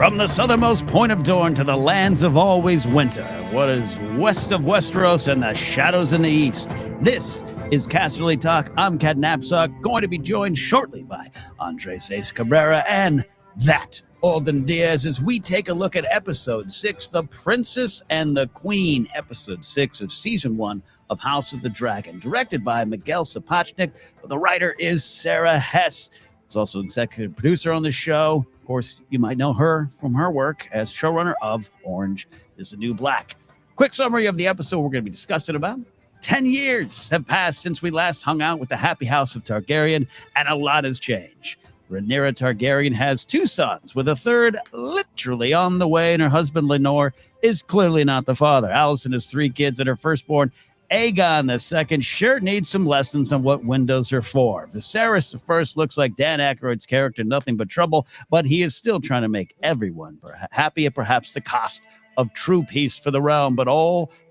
From the southernmost point of Dorne to the lands of always winter, what is west of Westeros and the shadows in the east, this is Casterly Talk. I'm Ken Napzok, going to be joined shortly by Andres Cabrera and that Alden Diaz as we take a look at Episode 6, The Princess and the Queen, Episode 6 of Season 1 of House of the Dragon, directed by Miguel Sapochnik. The writer is Sarah Hess. She's also executive producer on the show. Of course, you might know her from her work as showrunner of Orange is the New Black. Quick summary of the episode we're going to be discussing about. 10 years have passed since we last hung out with the happy house of Targaryen, and a lot has changed. Rhaenyra Targaryen has 2 sons, with a third literally on the way, and her husband Laenor is clearly not the father. Alicent has 3 kids, and her firstborn, Aegon II, sure needs some lessons on what windows are for. Viserys I looks like Dan Aykroyd's character, nothing but trouble, but he is still trying to make everyone happy at perhaps the cost of true peace for the realm. But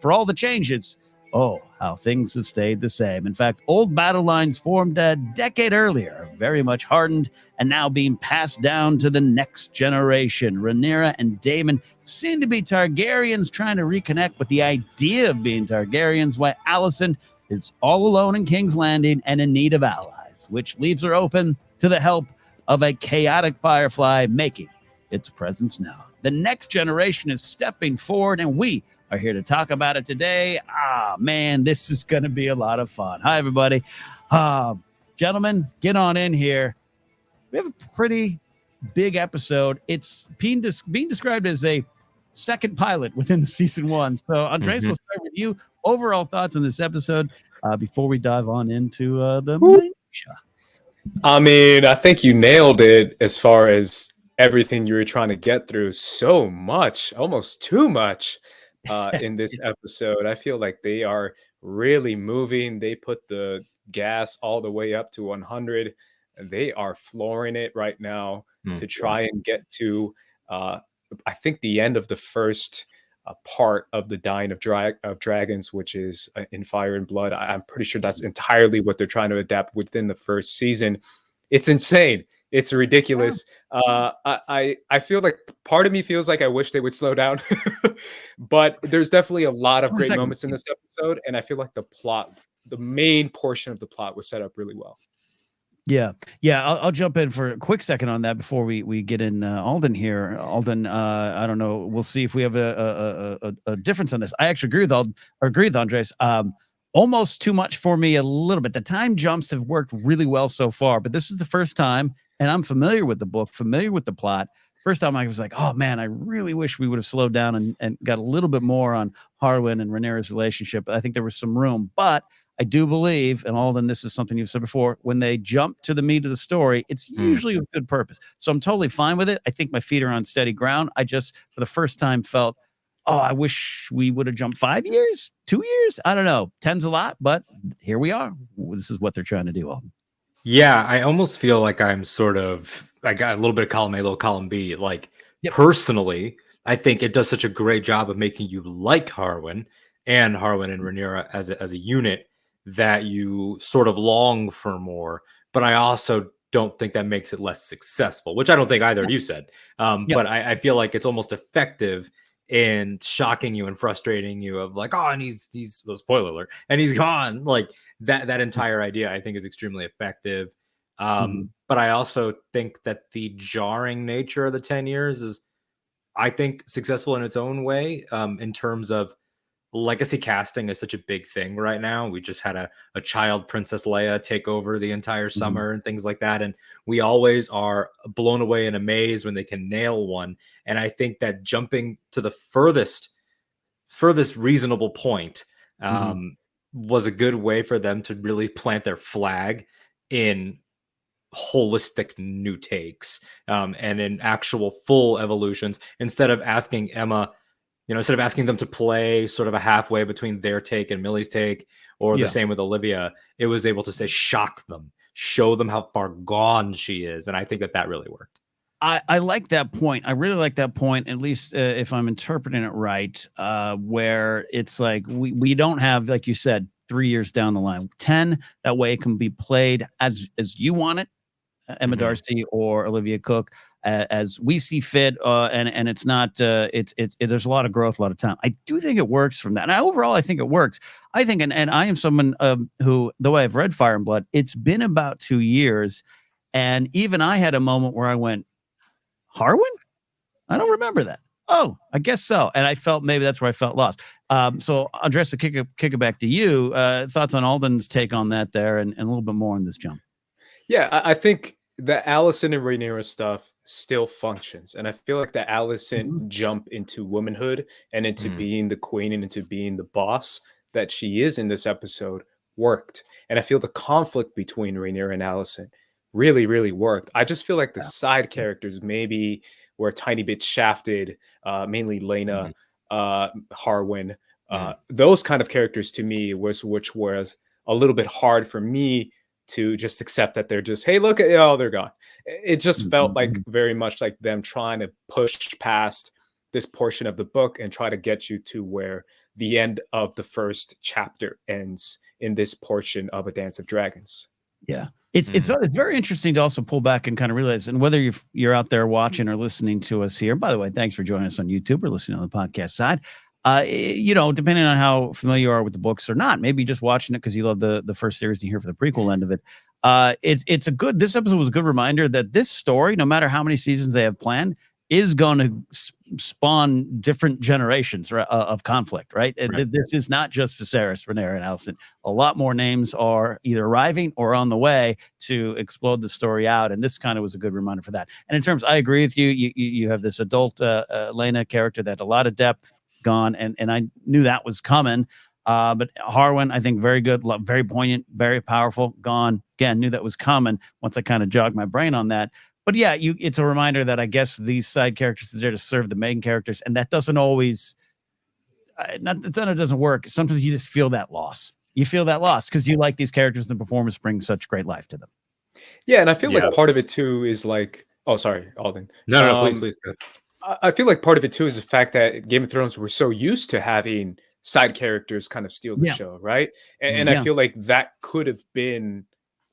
for all the changes, oh, how things have stayed the same. In fact, old battle lines formed a decade earlier are very much hardened and now being passed down to the next generation. Rhaenyra and Daemon seem to be Targaryens trying to reconnect with the idea of being Targaryens, while Alicent is all alone in King's Landing and in need of allies, which leaves her open to the help of a chaotic Firefly making its presence known. The next generation is stepping forward, and we are here to talk about it today. Man, this is going to be a lot of fun. Hi, everybody. Gentlemen, get on in here. We have a pretty big episode. It's being described as a second pilot within season 1. So, Andres, we'll start with you. Overall thoughts on this episode before we dive on into the minutia. I mean, I think you nailed it as far as everything you were trying to get through. So much, almost too much. In this episode, I feel like they are really moving. They put the gas all the way up to 100. They are flooring it right now to try and get to, I think, the end of the first part of the Dying of Dragons, which is in Fire and Blood. I'm pretty sure that's entirely what they're trying to adapt within the first season. It's insane. It's ridiculous. I feel like part of me feels like I wish they would slow down, but there's definitely a lot of great moments in this episode, and I feel like the main portion of the plot was set up really well. Yeah. I'll jump in for a quick second on that before we get in Alden here. Alden, I don't know. We'll see if we have a difference on this. I actually agree with Andres. Almost too much for me a little bit. The time jumps have worked really well so far, but this is the first time, and I'm familiar with the book, familiar with the plot. First time I was like, oh man, I really wish we would have slowed down and got a little bit more on Harwin and Rhaenyra's relationship. I think there was some room, but I do believe, and Alden, this is something you've said before, when they jump to the meat of the story, it's usually with good purpose. So I'm totally fine with it. I think my feet are on steady ground. I just, for the first time, felt, I wish we would have jumped 5 years, 2 years. I don't know. 10's a lot, but here we are. This is what they're trying to do. Alden. Yeah, I almost feel like I got a little bit of column A, a little column B. Personally, I think it does such a great job of making you like Harwin and Rhaenyra as a unit that you sort of long for more. But I also don't think that makes it less successful, which I don't think either of you said. But I feel like it's almost effective in shocking you and frustrating you of like, and he's well, spoiler alert, and he's gone. Like that entire idea, I think, is extremely effective. But I also think that the jarring nature of the 10 years is, I think, successful in its own way. In terms of legacy casting is such a big thing right now. We just had a child Princess Leia take over the entire summer and things like that. And we always are blown away and amazed when they can nail one. And I think that jumping to the furthest reasonable point was a good way for them to really plant their flag in holistic new takes and in actual full evolutions, instead of asking Emma, instead of asking them to play sort of a halfway between their take and Millie's take, or the same with Olivia, it was able to say, shock them, show them how far gone she is. And I think that really worked. I like that point. I really like that point, at least if I'm interpreting it right, where it's like we don't have, like you said, 3 years down the line, 10, that way it can be played as you want it. Emma Darcy or Olivia Cook as we see fit, and it's not there's a lot of growth, a lot of time. I do think it works from that, and overall I think it works. I think, and I am someone who, the way I've read Fire and Blood, it's been about 2 years, and even I had a moment where I went, Harwin? I don't remember that. Oh, I guess so. And I felt maybe that's where I felt lost. So Andres, to kick it back to you, thoughts on Alden's take on that there, and a little bit more on this jump. Yeah, I think the Alicent and Rhaenyra stuff still functions. And I feel like the Alicent jump into womanhood and into being the queen and into being the boss that she is in this episode worked. And I feel the conflict between Rhaenyra and Alicent really, really worked. I just feel like the side characters maybe were a tiny bit shafted, mainly Laena, Harwin. Those kind of characters to me which was a little bit hard for me to just accept that they're just, hey, look at, oh, they're gone. It just felt like very much like them trying to push past this portion of the book and try to get you to where the end of the first chapter ends in this portion of A Dance of Dragons. Yeah. It's very interesting to also pull back and kind of realize, and whether you're out there watching or listening to us here, by the way, thanks for joining us on YouTube or listening on the podcast side. Depending on how familiar you are with the books or not, maybe just watching it because you love the first series and you're here for the prequel end of it. This episode was a good reminder that this story, no matter how many seasons they have planned, is going to spawn different generations of conflict, right? This is not just Viserys, Rhaenyra, and Alicent. A lot more names are either arriving or on the way to explode the story out, and this kind of was a good reminder for that. And in terms, I agree with you. You have this adult Laena character that had a lot of depth, gone, and I knew that was coming. But Harwin, I think, very good, very poignant, very powerful, gone. Again, knew that was coming once I kind of jogged my brain on that. But yeah, it's a reminder that I guess these side characters are there to serve the main characters, and that doesn't always, not that it doesn't work. Sometimes you just feel that loss. You feel that loss because you like these characters and the performers bring such great life to them. Yeah, and I feel like part of it too is like, oh, sorry, Alden. No, please. Go. I feel like part of it too is the fact that Game of Thrones were so used to having side characters kind of steal the show, right? And I feel like that could have been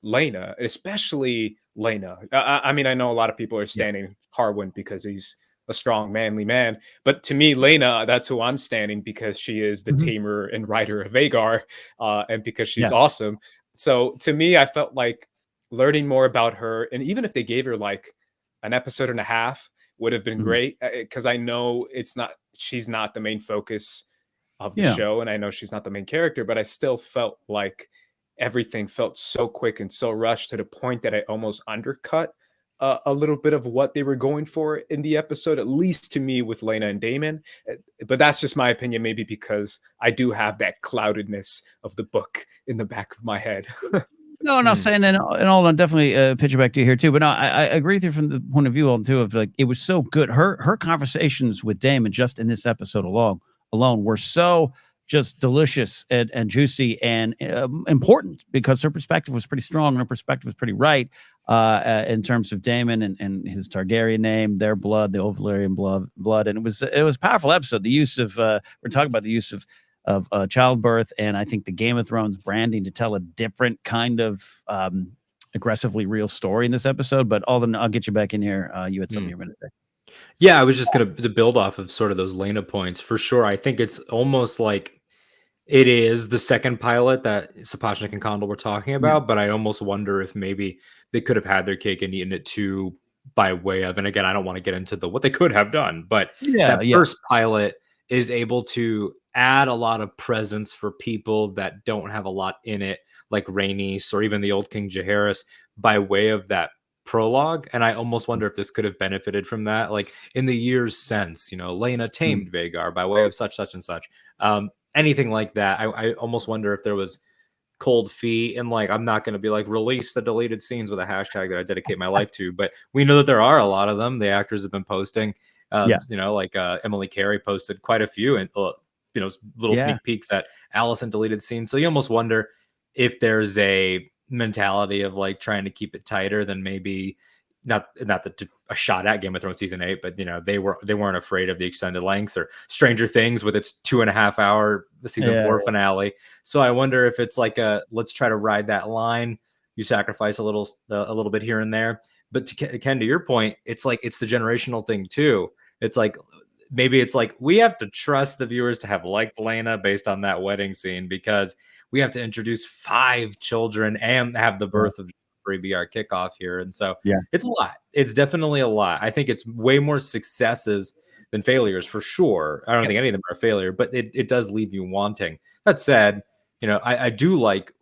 Laena, especially Laena. I mean, I know a lot of people are standing Harwin because he's a strong, manly man, but to me, Laena, that's who I'm standing because she is the tamer and rider of Vhagar, and because she's awesome. So to me, I felt like learning more about her, and even if they gave her like an episode and a half, would have been great, because I know she's not the main focus of the show, and I know she's not the main character, but I still felt like everything felt so quick and so rushed to the point that I almost undercut a little bit of what they were going for in the episode, at least to me with Laena and Daemon. But that's just my opinion, maybe because I do have that cloudedness of the book in the back of my head. No, saying that, and all, I'll definitely pitch it back to you here too. But no, I agree with you from the point of view, Alden, too, of like, it was so good. Her conversations with Daemon just in this episode alone were so just delicious and juicy and important, because her perspective was pretty strong and her perspective was pretty right in terms of Daemon and his Targaryen name, their blood, the old Velaryon blood, and it was a powerful episode. The use of we're talking about the use of childbirth, and I think the Game of Thrones branding to tell a different kind of aggressively real story in this episode. But Alden, I'll get you back in here. You had something you were going to say. Yeah, I was just going to build off of sort of those Laena points for sure. I think it's almost like it is the second pilot that Sapochnik and Condal were talking about, but I almost wonder if maybe they could have had their cake and eaten it too, by way of, and again, I don't want to get into what they could have done, but first pilot is able to add a lot of presence for people that don't have a lot in it, like Rhaenys or even the old King Jaehaerys, by way of that prologue. And I almost wonder if this could have benefited from that, like in the years since, Laena tamed Vhagar by way of such and such, anything like that. I almost wonder if there was cold feet, and like, I'm not going to be like, release the deleted scenes with a hashtag that I dedicate my life to, but we know that there are a lot of them. The actors have been posting, Emily Carey posted quite a few, and little sneak peeks at Alicent deleted scenes. So you almost wonder if there's a mentality of like trying to keep it tighter than maybe not a shot at Game of Thrones season 8, but they weren't afraid of the extended lengths, or Stranger Things with its 2.5 hour season 4 finale. So I wonder if it's like let's try to ride that line you sacrifice a little bit here and there. But to Ken, to your point, it's like it's the generational thing too. It's like maybe it's like we have to trust the viewers to have liked Laena based on that wedding scene, because we have to introduce 5 children and have the birth of be our kickoff here. And so it's a lot. It's definitely a lot. I think it's way more successes than failures for sure. I don't think any of them are a failure, but it does leave you wanting. That said, I do like,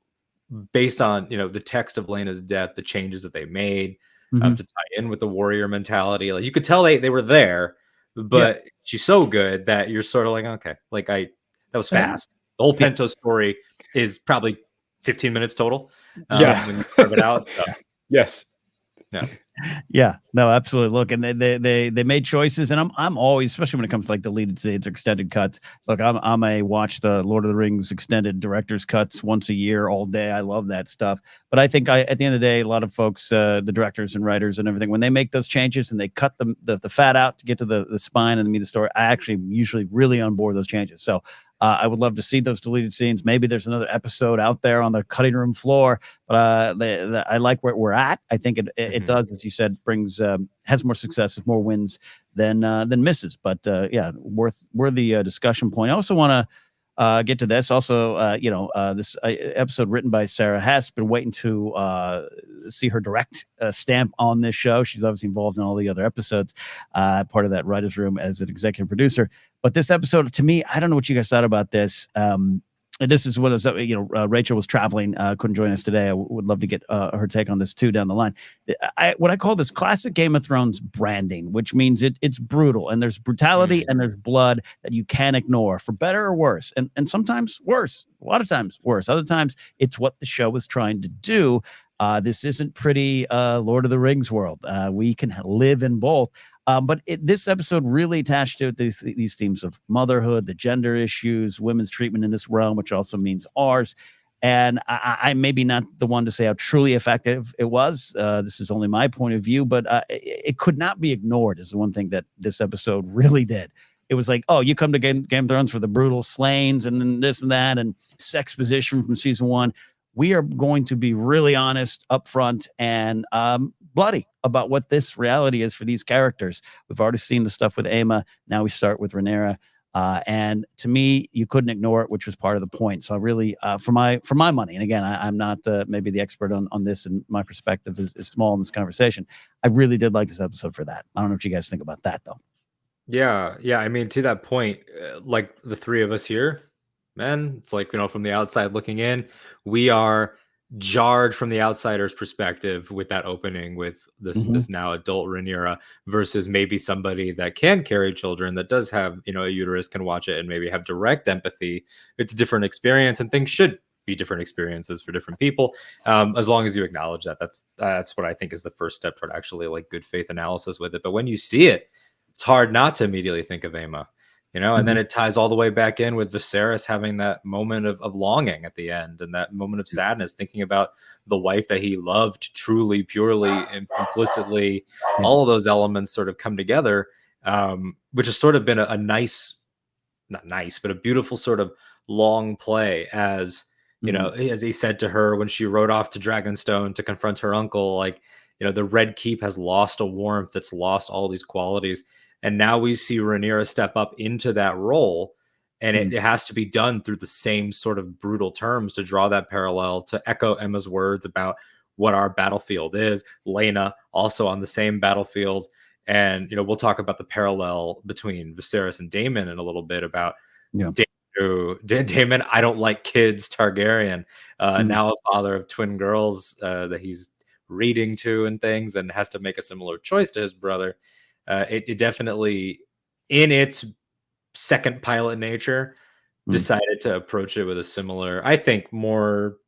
based on the text of Laena's death, the changes that they made to tie in with the warrior mentality. Like you could tell they were there, but she's so good that you're sort of like, okay, like that was fast. The whole Pentos story is probably 15 minutes total. When you carve it out. So. Yes. Yeah, no, absolutely. Look, and they made choices, and I'm always, especially when it comes to like deleted scenes or extended cuts. Look, I'm a watch the Lord of the Rings extended director's cuts once a year, all day. I love that stuff. But I think at the end of the day, a lot of folks, the directors and writers and everything, when they make those changes and they cut the fat out to get to the spine and the meat of the story, I actually usually really on board those changes. So I would love to see those deleted scenes. Maybe there's another episode out there on the cutting room floor. But I like where we're at. I think it does, as you said, brings has more successes, more wins than misses. But worthy discussion point. I also want to get to this. Also, this episode written by Sarah Hess. Been waiting to see her direct stamp on this show. She's obviously involved in all the other episodes, part of that writer's room as an executive producer. But this episode, to me, I don't know what you guys thought about this. And this is one of those, Rachel was traveling, couldn't join us today. I would love to get her take on this too down the line. What I call this classic Game of Thrones branding, which means it's brutal, and there's brutality and there's blood that you can't ignore, for better or worse. And sometimes worse, a lot of times worse. Other times it's what the show is trying to do. This isn't pretty Lord of the Rings world. We can live in both. But this episode really attached to these themes of motherhood, the gender issues, women's treatment in this realm, which also means ours. And I maybe not the one to say how truly effective it was. This is only my point of view, but it could not be ignored is the one thing that this episode really did. It was like, oh, you come to Game of Thrones for the brutal slayings and then this and that and sex position from season 1. We are going to be really honest, upfront, and bloody about what this reality is for these characters. We've already seen the stuff with Aemma. Now we start with Rhaenyra. And to me, you couldn't ignore it, which was part of the point. So I really, for my money, and again, I'm not maybe the expert on this, and my perspective is small in this conversation. I really did like this episode for that. I don't know what you guys think about that, though. Yeah. I mean, to that point, like the three of us here, man, it's like, from the outside looking in, we are jarred from the outsider's perspective with that opening with this now adult Rhaenyra versus maybe somebody that can carry children, that does have a uterus, can watch it and maybe have direct empathy. It's a different experience, and things should be different experiences for different people, as long as you acknowledge that. That's what I think is the first step toward actually like good faith analysis with it. But when you see it, it's hard not to immediately think of Aemma. And then it ties all the way back in with Viserys having that moment of longing at the end, and that moment of sadness, thinking about the wife that he loved truly, purely, implicitly. All of those elements sort of come together, which has sort of been a nice, not nice, but a beautiful sort of long play as, as he said to her when she rode off to Dragonstone to confront her uncle, like, the Red Keep has lost a warmth, it's lost all these qualities. And now we see Rhaenyra step up into that role, and it has to be done through the same sort of brutal terms to draw that parallel, to echo Emma's words about what our battlefield is. Laena also on the same battlefield. And, we'll talk about the parallel between Viserys and Daemon in a little bit about Daemon, I don't like kids, Targaryen, now a father of twin girls that he's reading to and things, and has to make a similar choice to his brother. It definitely, in its second pilot nature, decided to approach it with a similar, I think, more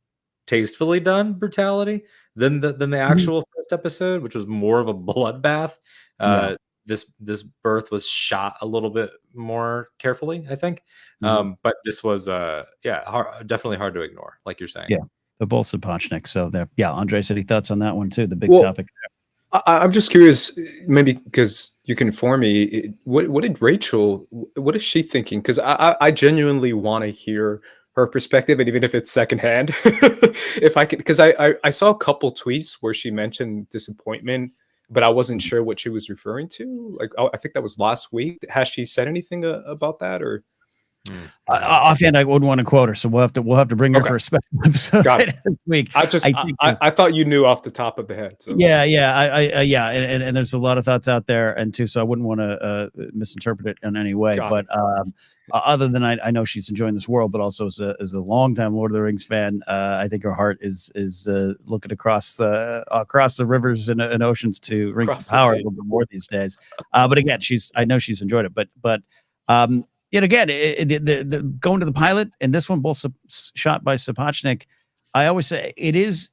tastefully done brutality than the actual first episode, which was more of a bloodbath. This birth was shot a little bit more carefully, I think. But this was definitely hard to ignore, like you're saying. Yeah, they're both Sapochnik. So there. Yeah, Andres, any thoughts on that one too? The big topic. I'm just curious, maybe because you can inform me, what did Rachel, what is she thinking? Because I genuinely want to hear her perspective, and even if it's secondhand, if I could, because I saw a couple tweets where she mentioned disappointment, but I wasn't sure what she was referring to. Like, I think that was last week. Has she said anything about that, or? Offhand, I wouldn't want to quote her, so we'll have to bring her for a special episode this week. I thought you knew off the top of the head. So. Yeah, and there's a lot of thoughts out there, and too, so I wouldn't want to misinterpret it in any way. But other than I know she's enjoying this world, but also as a longtime Lord of the Rings fan, I think her heart is looking across the rivers and oceans to Rings of Power a little bit more these days. But again, I know she's enjoyed it, but. Yet again, the going to the pilot and this one both shot by Sapochnik, I always say it's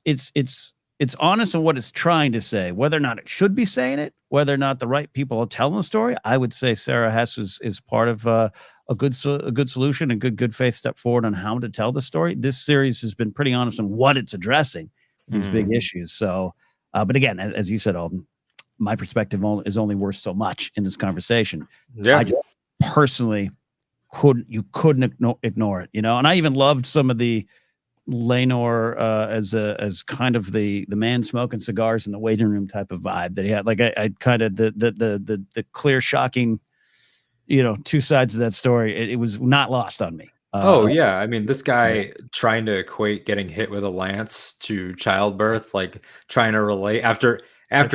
honest in what it's trying to say. Whether or not it should be saying it, whether or not the right people are telling the story, I would say Sarah Hess is part of a good solution and good faith step forward on how to tell the story. This series has been pretty honest on what it's addressing, these big issues. So, but again, as you said, Alden, my perspective is only worth so much in this conversation. Yeah, I just personally couldn't ignore it, and I even loved some of the Laenor as kind of the man smoking cigars in the waiting room type of vibe that he had. Like I kind of the clear, shocking, two sides of that story. It was not lost on me. Yeah, I mean, this guy trying to equate getting hit with a lance to childbirth, like trying to relate after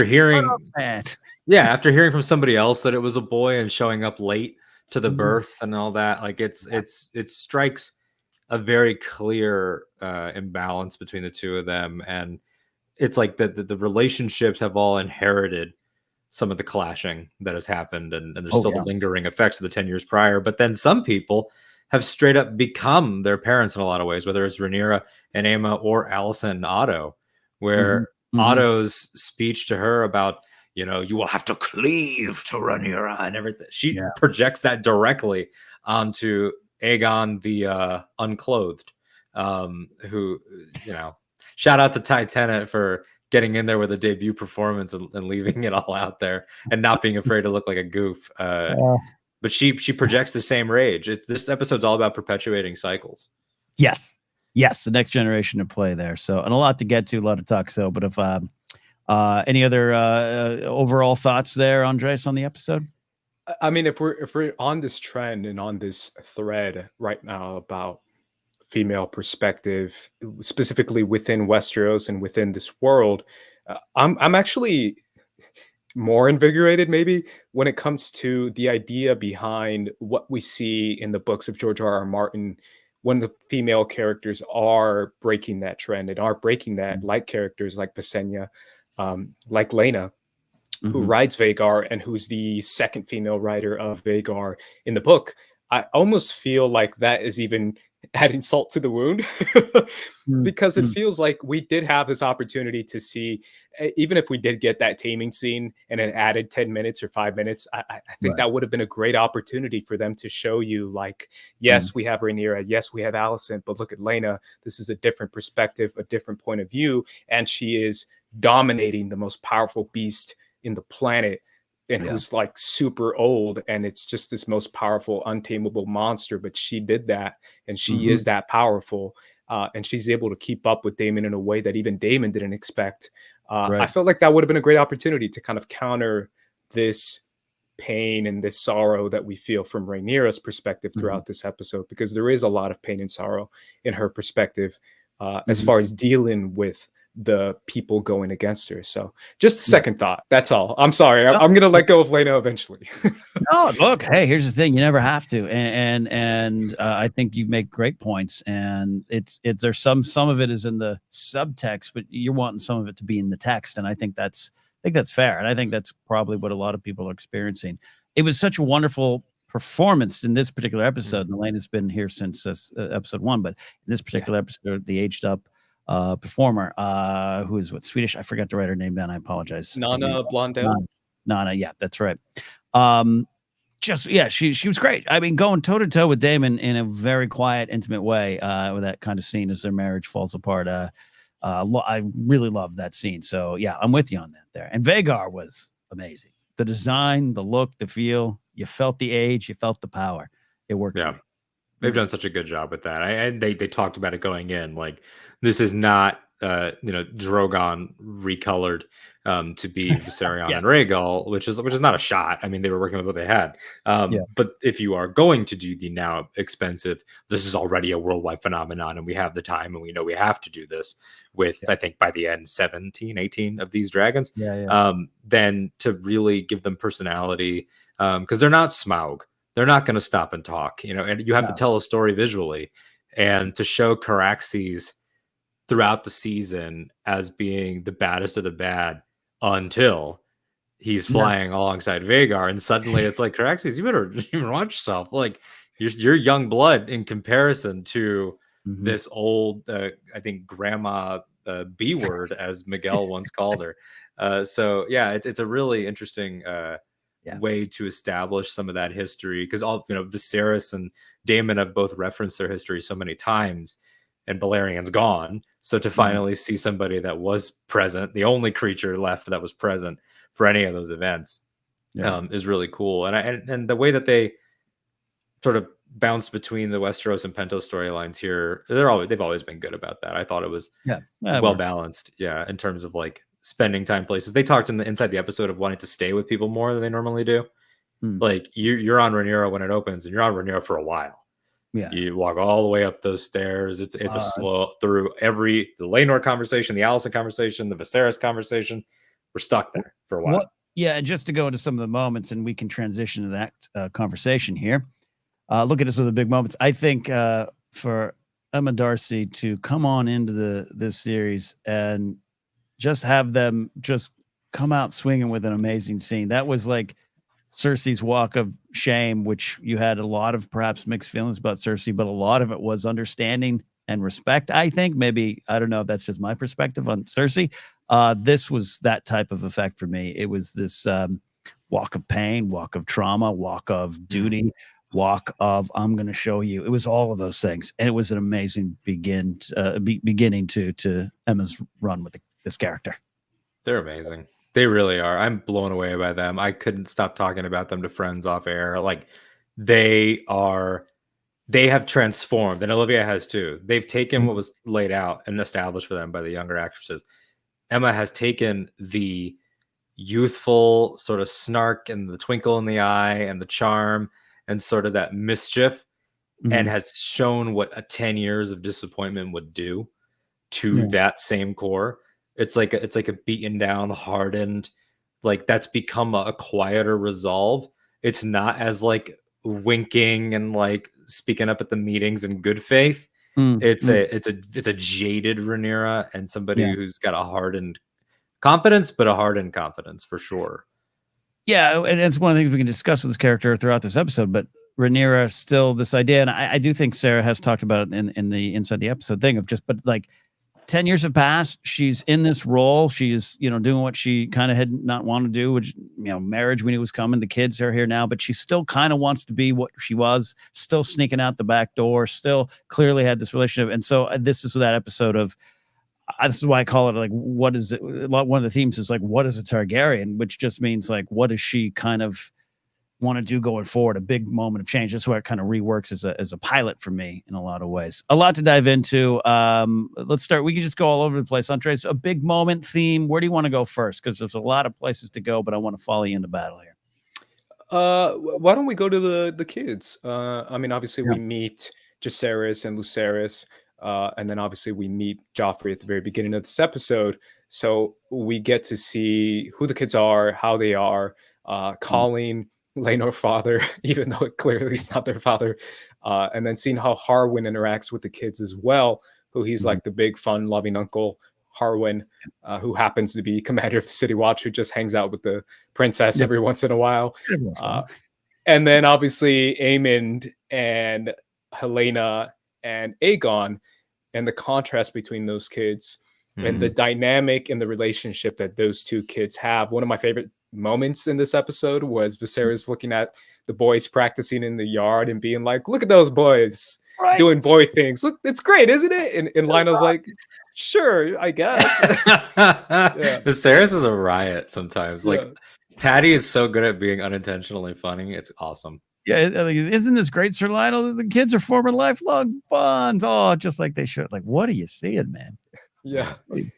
hearing, after hearing from somebody else that it was a boy and showing up late to the birth and all that, like it strikes a very clear imbalance between the two of them, and it's like the relationships have all inherited some of the clashing that has happened, and there's still the lingering effects of the 10 years prior. But then some people have straight up become their parents in a lot of ways, whether it's Rhaenyra and Aemma or Alicent and Otto, where Otto's speech to her about, you will have to cleave to Rhaenyra and everything. She projects that directly onto Aegon the unclothed, who, shout out to Ty Tennant for getting in there with a debut performance and leaving it all out there and not being afraid to look like a goof. But she projects the same rage. This episode's all about perpetuating cycles. Yes, the next generation to play there. So, and a lot to get to, a lot to talk. So, but if any other overall thoughts there, Andres, on the episode? I mean, if we're on this trend and on this thread right now about female perspective, specifically within Westeros and within this world, I'm actually more invigorated maybe when it comes to the idea behind what we see in the books of George R.R. Martin when the female characters are breaking that trend and are breaking that, like characters like Visenya, like Laena, who rides Vhagar and who's the second female rider of Vhagar in the book. I almost feel like that is even adding salt to the wound because it feels like we did have this opportunity to see, even if we did get that taming scene and it added 10 minutes or 5 minutes, I think that would have been a great opportunity for them to show you, like, yes, we have Rhaenyra, yes, we have Alicent, but look at Laena. This is a different perspective, a different point of view, and she is dominating the most powerful beast in the planet, and who's like super old, and it's just this most powerful, untamable monster. But she did that, and she is that powerful, and she's able to keep up with Daemon in a way that even Daemon didn't expect. I felt like that would have been a great opportunity to kind of counter this pain and this sorrow that we feel from Rhaenyra's perspective throughout this episode, because there is a lot of pain and sorrow in her perspective as far as dealing with the people going against her. So just a second thought. That's all. I'm sorry. I'm going to let go of Laena eventually. No, look, hey, here's the thing. You never have to. And I think you make great points. And there's some of it is in the subtext, but you're wanting some of it to be in the text. And I think that's fair. And I think that's probably what a lot of people are experiencing. It was such a wonderful performance in this particular episode. And Laena's been here since episode 1, but in this particular episode, the aged up performer who is Swedish. I forgot to write her name down. I apologize. Nana Blondell. Nana, yeah, that's right. She was great. I mean, going toe to toe with Daemon in a very quiet, intimate way with that kind of scene as their marriage falls apart. I really love that scene. So yeah, I'm with you on that there. And Vhagar was amazing. The design, the look, the feel. You felt the age. You felt the power. It worked. Yeah. They've done such a good job with that. And they talked about it going in. Like, this is not Drogon recolored to be Viserion and Rhaegal, which is not a shot. I mean, they were working with what they had. But if you are going to do the now expensive, this is already a worldwide phenomenon, and we have the time, and we know we have to do this with, I think by the end, 17, 18 of these dragons. Then to really give them personality, because they're not Smaug. They're not going to stop and talk, and you have to tell a story visually, and to show Caraxes throughout the season as being the baddest of the bad until he's flying alongside Vhagar, and suddenly it's like, Caraxes, you better watch yourself. Like, you're young blood in comparison to this old, I think, grandma B word, as Miguel once called her. So yeah, it's a really interesting way to establish some of that history, because all Viserys and Daemon have both referenced their history so many times, and Belaryon's gone. So to finally see somebody that was present, the only creature left that was present for any of those events, is really cool. And the way that they sort of bounced between the Westeros and Pentos storylines here, they've always been good about that. I thought it was well balanced, in terms of like spending time places. They talked inside the episode of wanting to stay with people more than they normally do. Like, you're on Rhaenyra when it opens, and you're on Rhaenyra for a while. You walk all the way up those stairs. It's a slow through the Laenor conversation, the Alicent conversation, the Viserys conversation. We're stuck there for a while. And just to go into some of the moments, and we can transition to that conversation here. Look at some of the big moments. I think for Emma Darcy to come on into this series and just have them just come out swinging with an amazing scene. That was like Cersei's walk of shame, which you had a lot of perhaps mixed feelings about Cersei, but a lot of it was understanding and respect. I think maybe, I don't know if that's just my perspective on Cersei. This was that type of effect for me. It was this walk of pain, walk of trauma, walk of duty, walk of I'm going to show you. It was all of those things, and it was an amazing beginning to Emma's run with this character. They're amazing. They really are. I'm blown away by them. I couldn't stop talking about them to friends off air. Like, they have transformed, and Olivia has too. They've taken what was laid out and established for them by the younger actresses. Emma has taken the youthful sort of snark and the twinkle in the eye and the charm and sort of that mischief, and has shown what a 10 years of disappointment would do to that same core. It's like a beaten down, hardened, like, that's become a quieter resolve. It's not as like winking and like speaking up at the meetings in good faith. It's a jaded Rhaenyra, and somebody who's got a hardened confidence, but a hardened confidence for sure. Yeah, and it's one of the things we can discuss with this character throughout this episode. But Rhaenyra, still this idea, and I do think Sarah has talked about it in the inside the episode thing of just, but like 10 years have passed. She's in this role. She's, doing what she kind of had not wanted to do, which, marriage, we knew was coming. The kids are here now, but she still kind of wants to be what she was, still sneaking out the back door, still clearly had this relationship. And so this is that episode of, this is why I call it like, what is it? One of the themes is like, what is a Targaryen, which just means like, what does she kind of want to do going forward? A big moment of change. That's where it kind of reworks as a pilot for me in a lot of ways. A lot to dive into. Let's start. We can just go all over the place. Andres, a big moment theme. Where do you want to go first? Because there's a lot of places to go, but I want to follow you into battle here. Why don't we go to the kids? I mean, obviously we meet Jacaerys and Lucerys, and then obviously we meet Joffrey at the very beginning of this episode. So we get to see who the kids are, how they are, calling Laenor father, even though it clearly is not their father, and then seeing how Harwin interacts with the kids as well, who he's like the big fun loving uncle Harwin, who happens to be commander of the City Watch, who just hangs out with the princess every once in a while. And then obviously Aemond and Helena and Aegon, and the contrast between those kids and the dynamic and the relationship that those two kids have. One of my favorite moments in this episode was Viserys looking at the boys practicing in the yard and being like, look at those boys doing boy things. Look, it's great, isn't it? And Lionel's like, sure, I guess. Viserys is a riot sometimes. Like, Patty is so good at being unintentionally funny. It's awesome. isn't this great, Sir Lionel? The kids are forming lifelong bonds. Oh, just like they should. Like, what are you seeing, man? Yeah.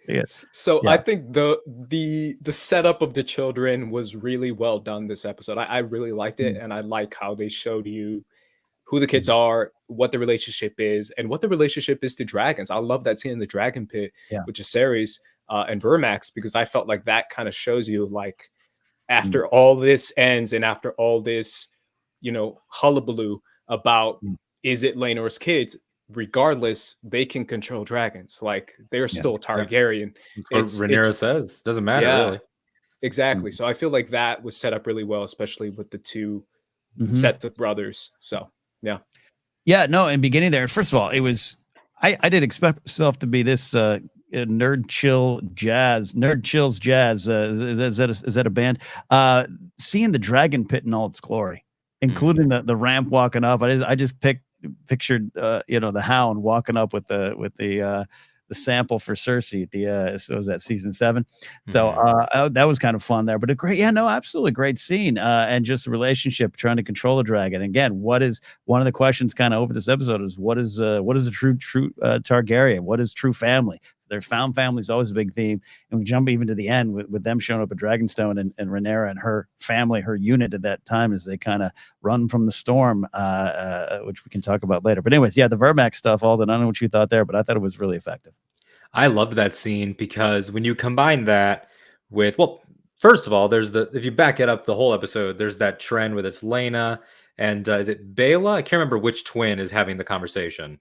Yeah. So I think the setup of the children was really well done this episode. I really liked it, and I like how they showed you who the kids are, what the relationship is, and what the relationship is to dragons. I love that scene in the dragon pit, which is Ceres and Vermax, because I felt like that kind of shows you, like, after all this ends and after all this, hullabaloo about is it Laenor's kids, regardless, they can control dragons. Like, they're still Targaryen. That's what Rhaenyra says. Doesn't matter, really. Exactly. So I feel like that was set up really well, especially with the two sets of brothers. So yeah, no, in beginning there, first of all, it was I didn't expect myself to be this nerd chills jazz. Is that a band? Seeing the dragon pit in all its glory, including the ramp walking up. I just pictured the Hound walking up with the sample for Cersei at the so was that season 7. So that was kind of fun there, but absolutely great scene. And just the relationship trying to control a dragon. Again, what is one of the questions kind of over this episode is what is a true Targaryen? What is true family? Their found family is always a big theme, and we jump even to the end with them showing up at Dragonstone and Rhaenyra and her family, her unit at that time as they kind of run from the storm, which we can talk about later. But anyways, the Vermax stuff, Alden, I don't know what you thought there, but I thought it was really effective. I loved that scene because when you combine that with, well, first of all, if you back it up the whole episode, there's that trend with it's Laena and is it Baela? I can't remember which twin is having the conversation.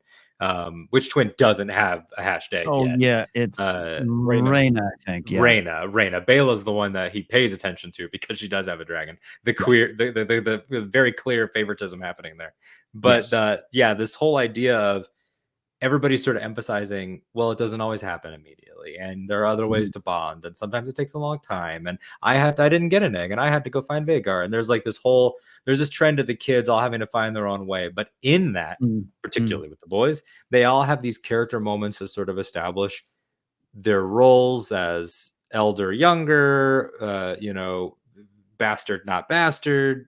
Which twin doesn't have a hatched egg yet? Yeah, it's Rhaenyra, I think. Yeah, Rhaenyra. Baela's the one that he pays attention to because she does have a dragon. The very clear favoritism happening there. But this whole idea of everybody's sort of emphasizing, well, it doesn't always happen immediately, and there are other ways to bond, and sometimes it takes a long time. And I didn't get an egg, and I had to go find Vhagar. And there's like there's this trend of the kids all having to find their own way. But in that, particularly with the boys, they all have these character moments to sort of establish their roles as elder, younger, bastard, not bastard,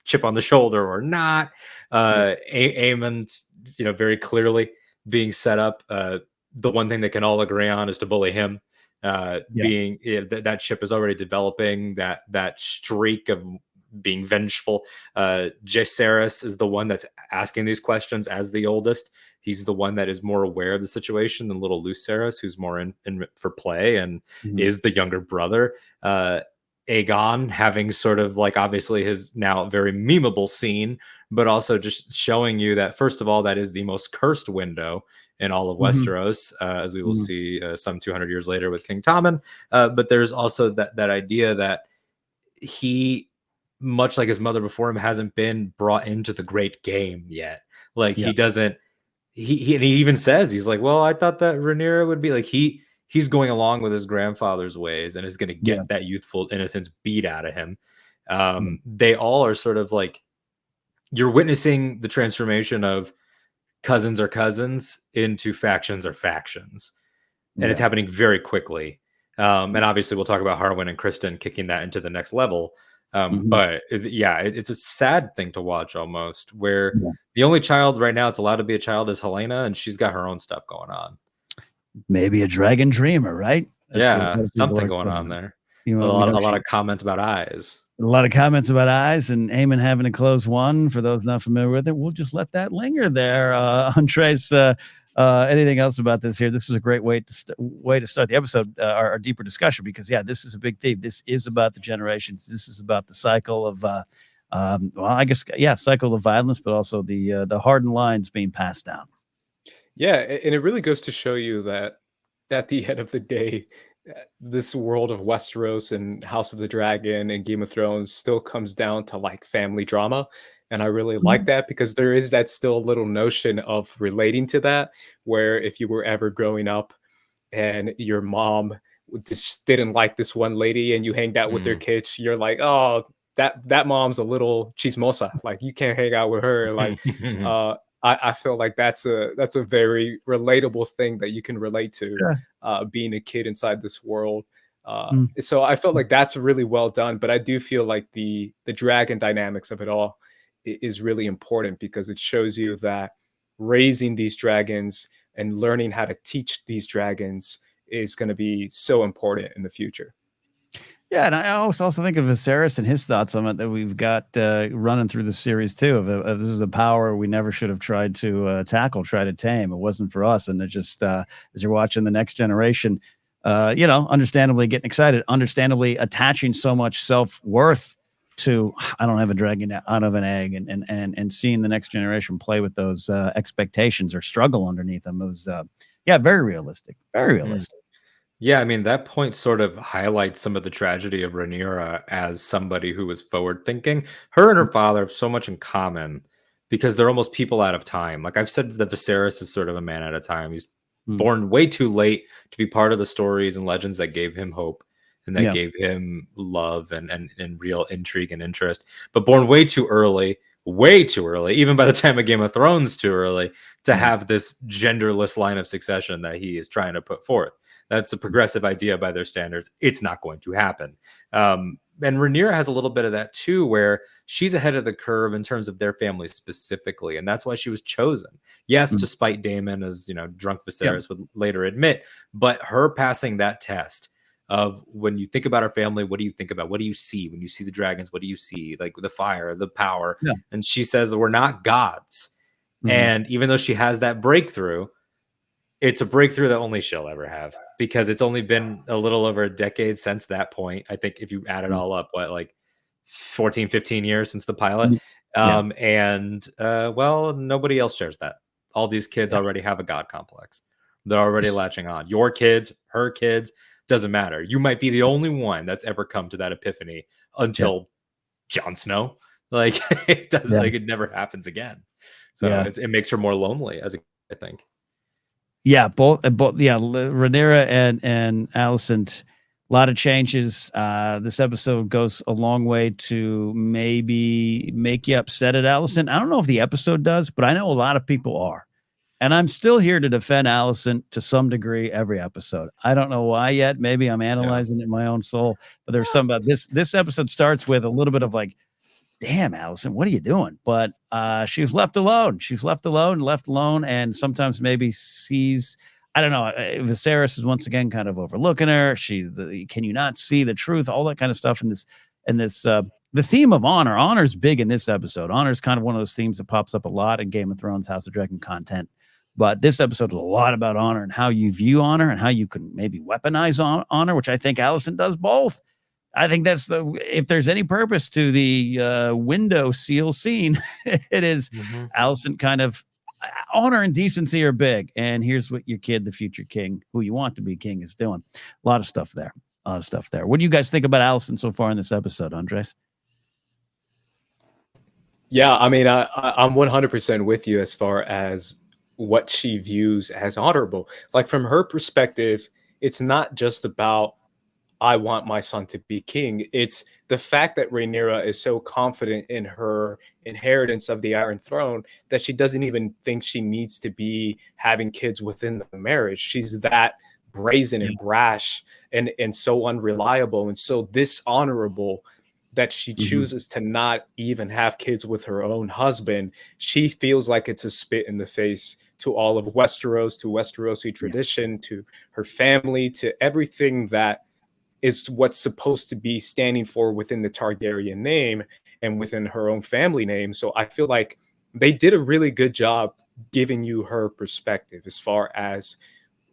chip on the shoulder or not. Aemon's, very clearly being set up. The one thing they can all agree on is to bully him. Being that ship is already developing that streak of being vengeful. Jacaerys is the one that's asking these questions as the oldest. He's the one that is more aware of the situation than little Lucerys, who's more in for play and is the younger brother. Aegon having sort of like obviously his now very memeable scene, but also just showing you that first of all, that is the most cursed window in all of Westeros, as we will see some 200 years later with King Tommen. But there's also that idea that he, much like his mother before him, hasn't been brought into the great game yet. Like he doesn't. He even says, he's like, well, I thought that Rhaenyra would be like he's going along with his grandfather's ways and is going to get that youthful innocence beat out of him. They all are sort of like, you're witnessing the transformation of cousins are cousins into factions are factions. And it's happening very quickly. And obviously we'll talk about Harwin and Criston kicking that into the next level. But it's a sad thing to watch almost, where the only child right now it's allowed to be a child is Helena, and she's got her own stuff going on. Maybe a dragon dreamer, right? That's something going on there. A lot of comments about eyes. A lot of comments about eyes and Aemon having to close one. For those not familiar with it, we'll just let that linger there. Andres, anything else about this here? This is a great way to start the episode, our deeper discussion, because this is a big theme. This is about the generations. This is about the cycle of cycle of violence, but also the hardened lines being passed down. Yeah, and it really goes to show you that at the end of the day, this world of Westeros and House of the Dragon and Game of Thrones still comes down to like family drama. And I really like that, because there is that still little notion of relating to that, where if you were ever growing up and your mom just didn't like this one lady and you hanged out with their kids, you're like, oh, that mom's a little chismosa. Like, you can't hang out with her. Like, I feel like that's a very relatable thing that you can relate to, being a kid inside this world. So I felt like that's really well done, but I do feel like the dragon dynamics of it all is really important, because it shows you that raising these dragons and learning how to teach these dragons is going to be so important in the future. Yeah, and I also think of Viserys and his thoughts on it that we've got running through the series too. Of this is a power we never should have tried to tackle, try to tame. It wasn't for us, and it just as you're watching the next generation, understandably getting excited, understandably attaching so much self-worth to I don't have a dragon out of an egg, and seeing the next generation play with those expectations or struggle underneath them. It was very realistic, very realistic. Yeah, I mean, that point sort of highlights some of the tragedy of Rhaenyra as somebody who was forward thinking. Her and her father have so much in common because they're almost people out of time. Like I've said that Viserys is sort of a man at a time. He's born way too late to be part of the stories and legends that gave him hope and that gave him love and real intrigue and interest, but born way too early, even by the time of Game of Thrones, too early to have this genderless line of succession that he is trying to put forth. That's a progressive idea by their standards. It's not going to happen. And Rhaenyra has a little bit of that too, where she's ahead of the curve in terms of their family specifically. And that's why she was chosen. Yes, to spite Daemon, as drunk Viserys would later admit, but her passing that test of when you think about our family, what do you think about? What do you see when you see the dragons? What do you see? Like the fire, the power. Yeah. And she says, we're not gods. And even though she has that breakthrough, it's a breakthrough that only she'll ever have, because it's only been a little over a decade since that point. I think if you add it all up, like 14, 15 years since the pilot. Well, nobody else shares that. All these kids already have a god complex. They're already latching on. Your kids, her kids, doesn't matter. You might be the only one that's ever come to that epiphany until Jon Snow. Like it does, like it never happens again. So it makes her more lonely, as I think. Yeah, both. Rhaenyra and Alicent, a lot of changes. This episode goes a long way to maybe make you upset at Alicent. I don't know if the episode does, but I know a lot of people are. And I'm still here to defend Alicent to some degree every episode. I don't know why yet. Maybe I'm analyzing it in my own soul. But there's some about this. This episode starts with a little bit of like, damn, Alicent, what are you doing? But she was left alone. She's left alone, and sometimes maybe sees, I don't know, Viserys is once again kind of overlooking her. Can you not see the truth? All that kind of stuff in this, the theme of honor. Honor is big in this episode. Honor is kind of one of those themes that pops up a lot in Game of Thrones, House of Dragon content. But this episode is a lot about honor and how you view honor and how you can maybe weaponize honor, which I think Alicent does both. I think that's if there's any purpose to the window seal scene, it is Alicent kind of honor and decency are big. And here's what your kid, the future king, who you want to be king, is doing. A lot of stuff there. What do you guys think about Alicent so far in this episode, Andres? Yeah, I mean, I'm 100% with you as far as what she views as honorable. Like from her perspective, it's not just about I want my son to be king. It's the fact that Rhaenyra is so confident in her inheritance of the Iron Throne that she doesn't even think she needs to be having kids within the marriage. She's that brazen and brash and so unreliable and so dishonorable that she chooses to not even have kids with her own husband. She feels like it's a spit in the face to all of Westeros, to Westerosi tradition, to her family, to everything that is what's supposed to be standing for within the Targaryen name and within her own family name. So I feel like they did a really good job giving you her perspective as far as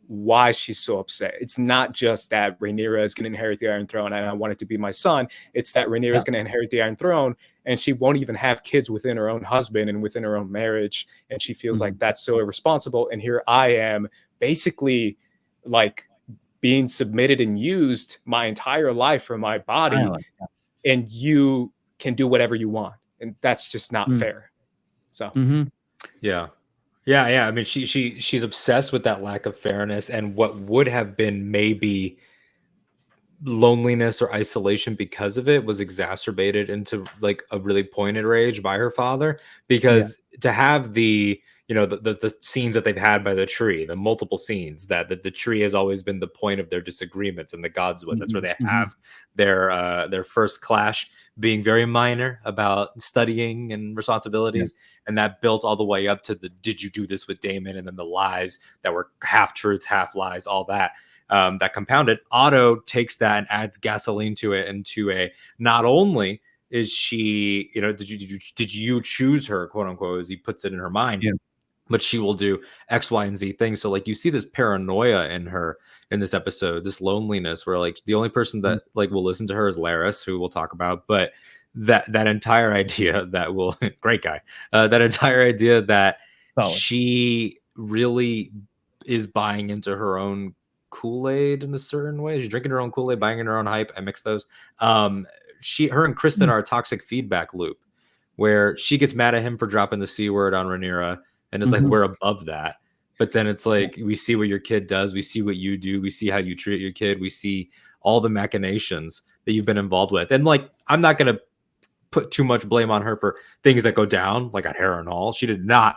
why she's so upset. It's not just that Rhaenyra is going to inherit the Iron Throne and I want it to be my son. It's that Rhaenyra is going to inherit the Iron Throne and she won't even have kids within her own husband and within her own marriage. And she feels like that's so irresponsible. And here I am basically like being submitted and used my entire life for my body, and you can do whatever you want. And that's just not fair. So, Yeah. I mean, she's obsessed with that lack of fairness and what would have been maybe loneliness or isolation because of it was exacerbated into like a really pointed rage by her father, because to have the the scenes that they've had by the tree, the multiple scenes that the tree has always been the point of their disagreements in the Godswood. That's where they have their first clash, being very minor about studying and responsibilities. And that built all the way up to the did you do this with Daemon, and then the lies that were half truths, half lies, all that. That compounded. Otto takes that and adds gasoline to it, into a not only is she, did you choose her, quote unquote, as he puts it in her mind, but she will do X, Y, and Z things. So like you see this paranoia in her in this episode, this loneliness, where like the only person that like will listen to her is Larys, who we'll talk about. But that entire idea that will great guy, that entire idea that she really is buying into her own Kool-Aid in a certain way. She's drinking her own Kool-Aid, buying in her own hype. I mix those. Her and Criston are a toxic feedback loop where she gets mad at him for dropping the C word on Rhaenyra, and it's like, we're above that. But then it's like, we see what your kid does. We see what you do. We see how you treat your kid. We see all the machinations that you've been involved with. And like, I'm not going to put too much blame on her for things that go down, like at Harrenhal. She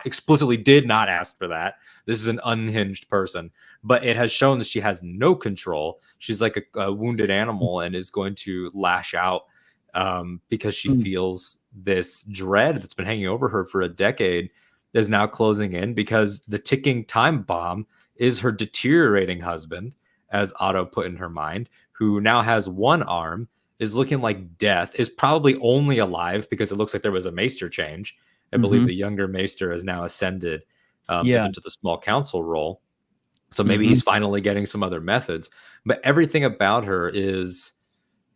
explicitly did not ask for that. This is an unhinged person, but it has shown that she has no control. She's like a wounded animal and is going to lash out because she feels this dread that's been hanging over her for a decade is now closing in, because the ticking time bomb is her deteriorating husband, as Otto put in her mind, who now has one arm, is looking like death, is probably only alive because it looks like there was a maester change. I believe the younger maester has now ascended into the small council role. So maybe he's finally getting some other methods. But everything about her is,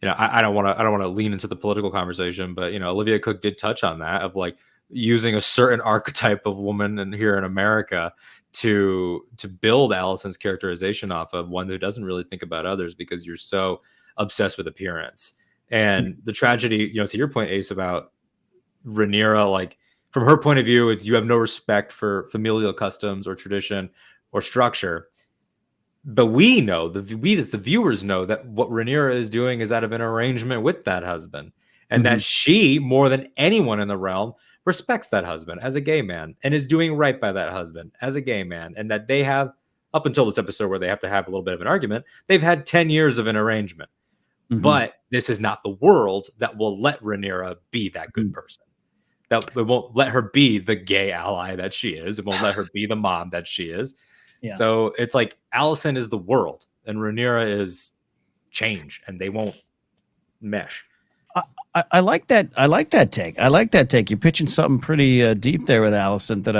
I don't want to lean into the political conversation, but Olivia Cook did touch on that, of like using a certain archetype of woman here in America to build Alicent's characterization off of, one who doesn't really think about others because you're so obsessed with appearance. And the tragedy, to your point, Ace, about Rhaenyra, like from her point of view, it's you have no respect for familial customs or tradition or structure. But we know, the viewers know, that what Rhaenyra is doing is out of an arrangement with that husband, and that she, more than anyone in the realm, respects that husband as a gay man and is doing right by that husband as a gay man. And that they have, up until this episode where they have to have a little bit of an argument, they've had 10 years of an arrangement. But this is not the world that will let Rhaenyra be that good person. That it won't let her be the gay ally that she is. It won't let her be the mom that she is. So it's like Alicent is the world and Rhaenyra is change, and they won't mesh. I like that. I like that take. You're pitching something pretty deep there with Alicent that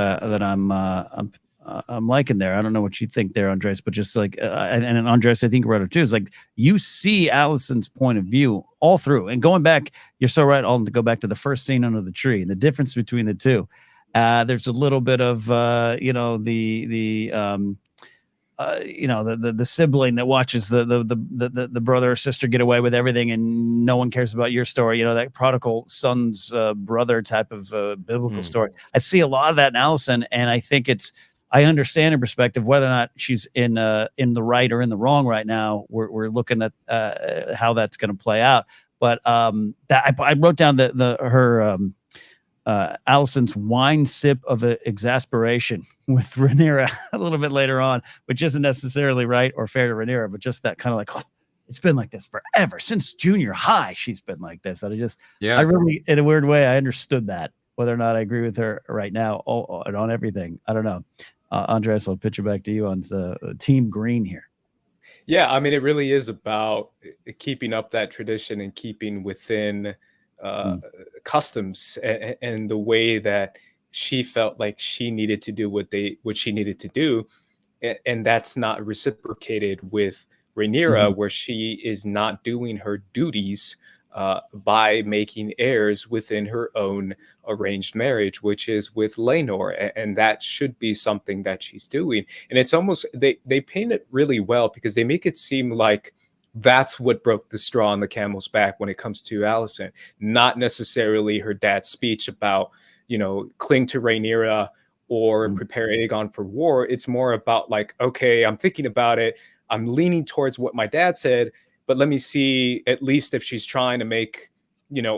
I'm liking there. I don't know what you think there, Andres, but just like and Andres, I think wrote it too. Is like you see Alicent's point of view all through, and going back, you're so right, Alden, to go back to the first scene under the tree and the difference between the two. There's a little bit of the sibling that watches the brother or sister get away with everything and no one cares about your story, that prodigal son's brother type of biblical story. I see a lot of that in Alicent, and I think I understand her perspective. Whether or not she's in the right or in the wrong right now, we're looking at how that's going to play out. But that I wrote down her Alicent's wine sip of exasperation with Rhaenyra a little bit later on, which isn't necessarily right or fair to Rhaenyra, but just that kind of like, oh, it's been like this forever since junior high. She's been like this. And I really, in a weird way, I understood that. Whether or not I agree with her right now on everything, I don't know. Andres, I'll pitch it back to you on the Team Green here. Yeah, I mean, it really is about keeping up that tradition and keeping within customs and the way that she felt like she needed to do what she needed to do, and that's not reciprocated with Rhaenyra, where she is not doing her duties by making heirs within her own arranged marriage, which is with Laenor, and that should be something that she's doing. And it's almost they paint it really well because they make it seem like that's what broke the straw on the camel's back when it comes to Alicent, not necessarily her dad's speech about, cling to Rhaenyra or prepare Aegon for war. It's more about like, okay, I'm thinking about it. I'm leaning towards what my dad said, but let me see at least if she's trying to make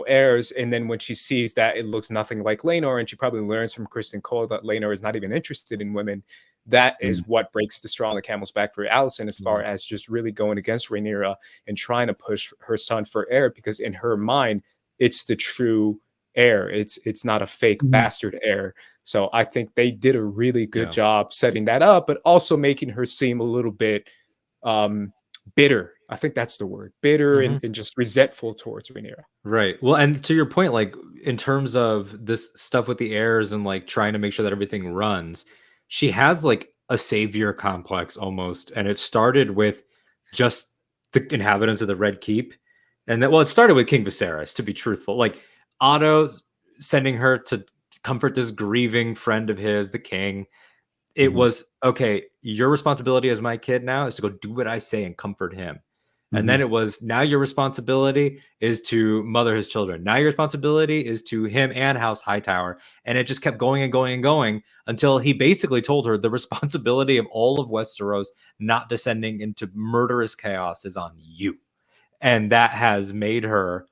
heirs. And then when she sees that it looks nothing like Laenor, and she probably learns from Criston Cole that Laenor is not even interested in women, that is what breaks the straw on the camel's back for Alicent, as far as just really going against Rhaenyra and trying to push her son for heir, because in her mind, it's the true heir. It's not a fake bastard heir. So I think they did a really good job setting that up, but also making her seem a little bit bitter. I think that's the word, bitter and just resentful towards Rhaenyra. Right. Well, and to your point, like in terms of this stuff with the heirs and like trying to make sure that everything runs, she has like a savior complex almost. And it started with just the inhabitants of the Red Keep. And that, well, it started with King Viserys, to be truthful. Like Otto sending her to comfort this grieving friend of his, the king. It was, okay, your responsibility as my kid now is to go do what I say and comfort him. And then it was, now your responsibility is to mother his children. Now your responsibility is to him and House Hightower. And it just kept going and going and going until he basically told her the responsibility of all of Westeros not descending into murderous chaos is on you. And that has made her,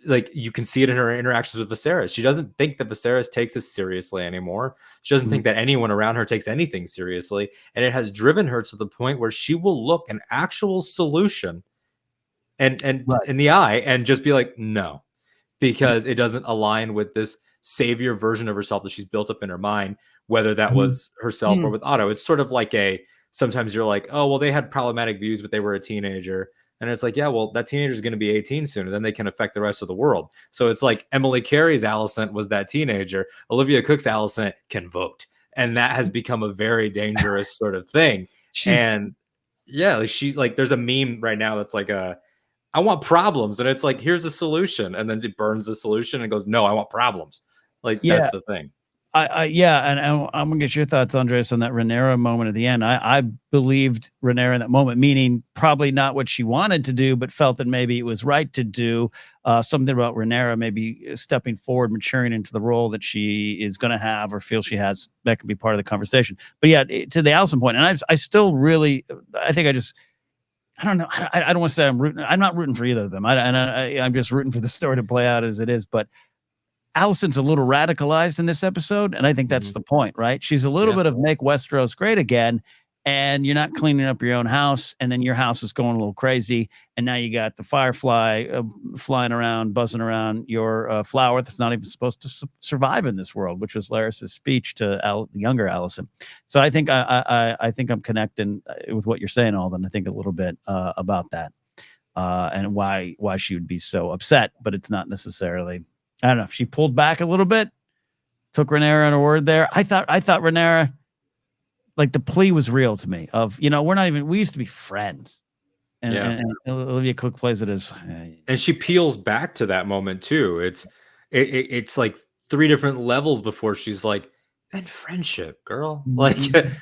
like, you can see it in her interactions with Viserys. She doesn't think that Viserys takes this seriously anymore. She doesn't think that anyone around her takes anything seriously. And it has driven her to the point where she will look an actual solution and in the eye and just be like, no, because it doesn't align with this savior version of herself that she's built up in her mind, whether that was herself or with Otto. It's sort of like sometimes you're like, oh, well, they had problematic views, but they were a teenager. And it's like, yeah, well, that teenager is going to be 18 soon, and then they can affect the rest of the world. So it's like Emily Carey's Alicent was that teenager. Olivia Cook's Alicent can vote. And that has become a very dangerous sort of thing. And yeah, there's a meme right now that's like, I want problems. And it's like, here's a solution. And then it burns the solution and goes, no, I want problems. Like, that's the thing. And I'm gonna get your thoughts, Andres, on that Rhaenyra moment at the end. I believed Rhaenyra in that moment, meaning probably not what she wanted to do, but felt that maybe it was right to do. Something about Rhaenyra maybe stepping forward, maturing into the role that she is going to have or feel she has. That could be part of the conversation. But yeah, to the Alicent point, and I still really, I think I don't know. I don't want to say I'm rooting. I'm not rooting for either of them. I'm just rooting for the story to play out as it is. But Alicent's a little radicalized in this episode, and I think that's the point, right? She's a little bit of make Westeros great again, and you're not cleaning up your own house, and then your house is going a little crazy, and now you got the firefly flying around, buzzing around your flower that's not even supposed to survive in this world, which was Larys' speech to the younger Alicent. So I think I think I'm connecting with what you're saying, Alden. I think a little bit about that and why she would be so upset, but it's not necessarily. I don't know if she pulled back a little bit, took Rhaenyra on her word there. I thought Rhaenyra, like the plea was real to me of, we used to be friends. And Olivia Cook plays it as. And she peels back to that moment too. It's like 3 different levels before she's like, and friendship, girl. Like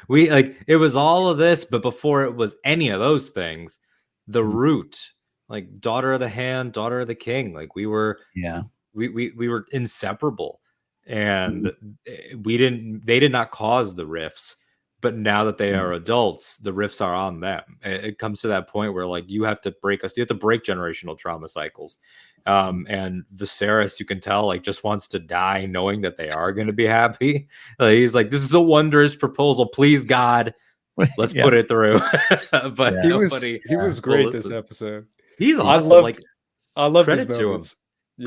it was all of this, but before it was any of those things, the root, like daughter of the hand, daughter of the king, like we were. Yeah. We were inseparable, and they did not cause the rifts, but now that they are adults, the rifts are on them. It comes to that point where like you have to break generational trauma cycles. And Viserys, you can tell, like just wants to die knowing that they are going to be happy. He's like, this is a wondrous proposal, please God, let's put it through. But he was great this episode. He's awesome. I love his moments.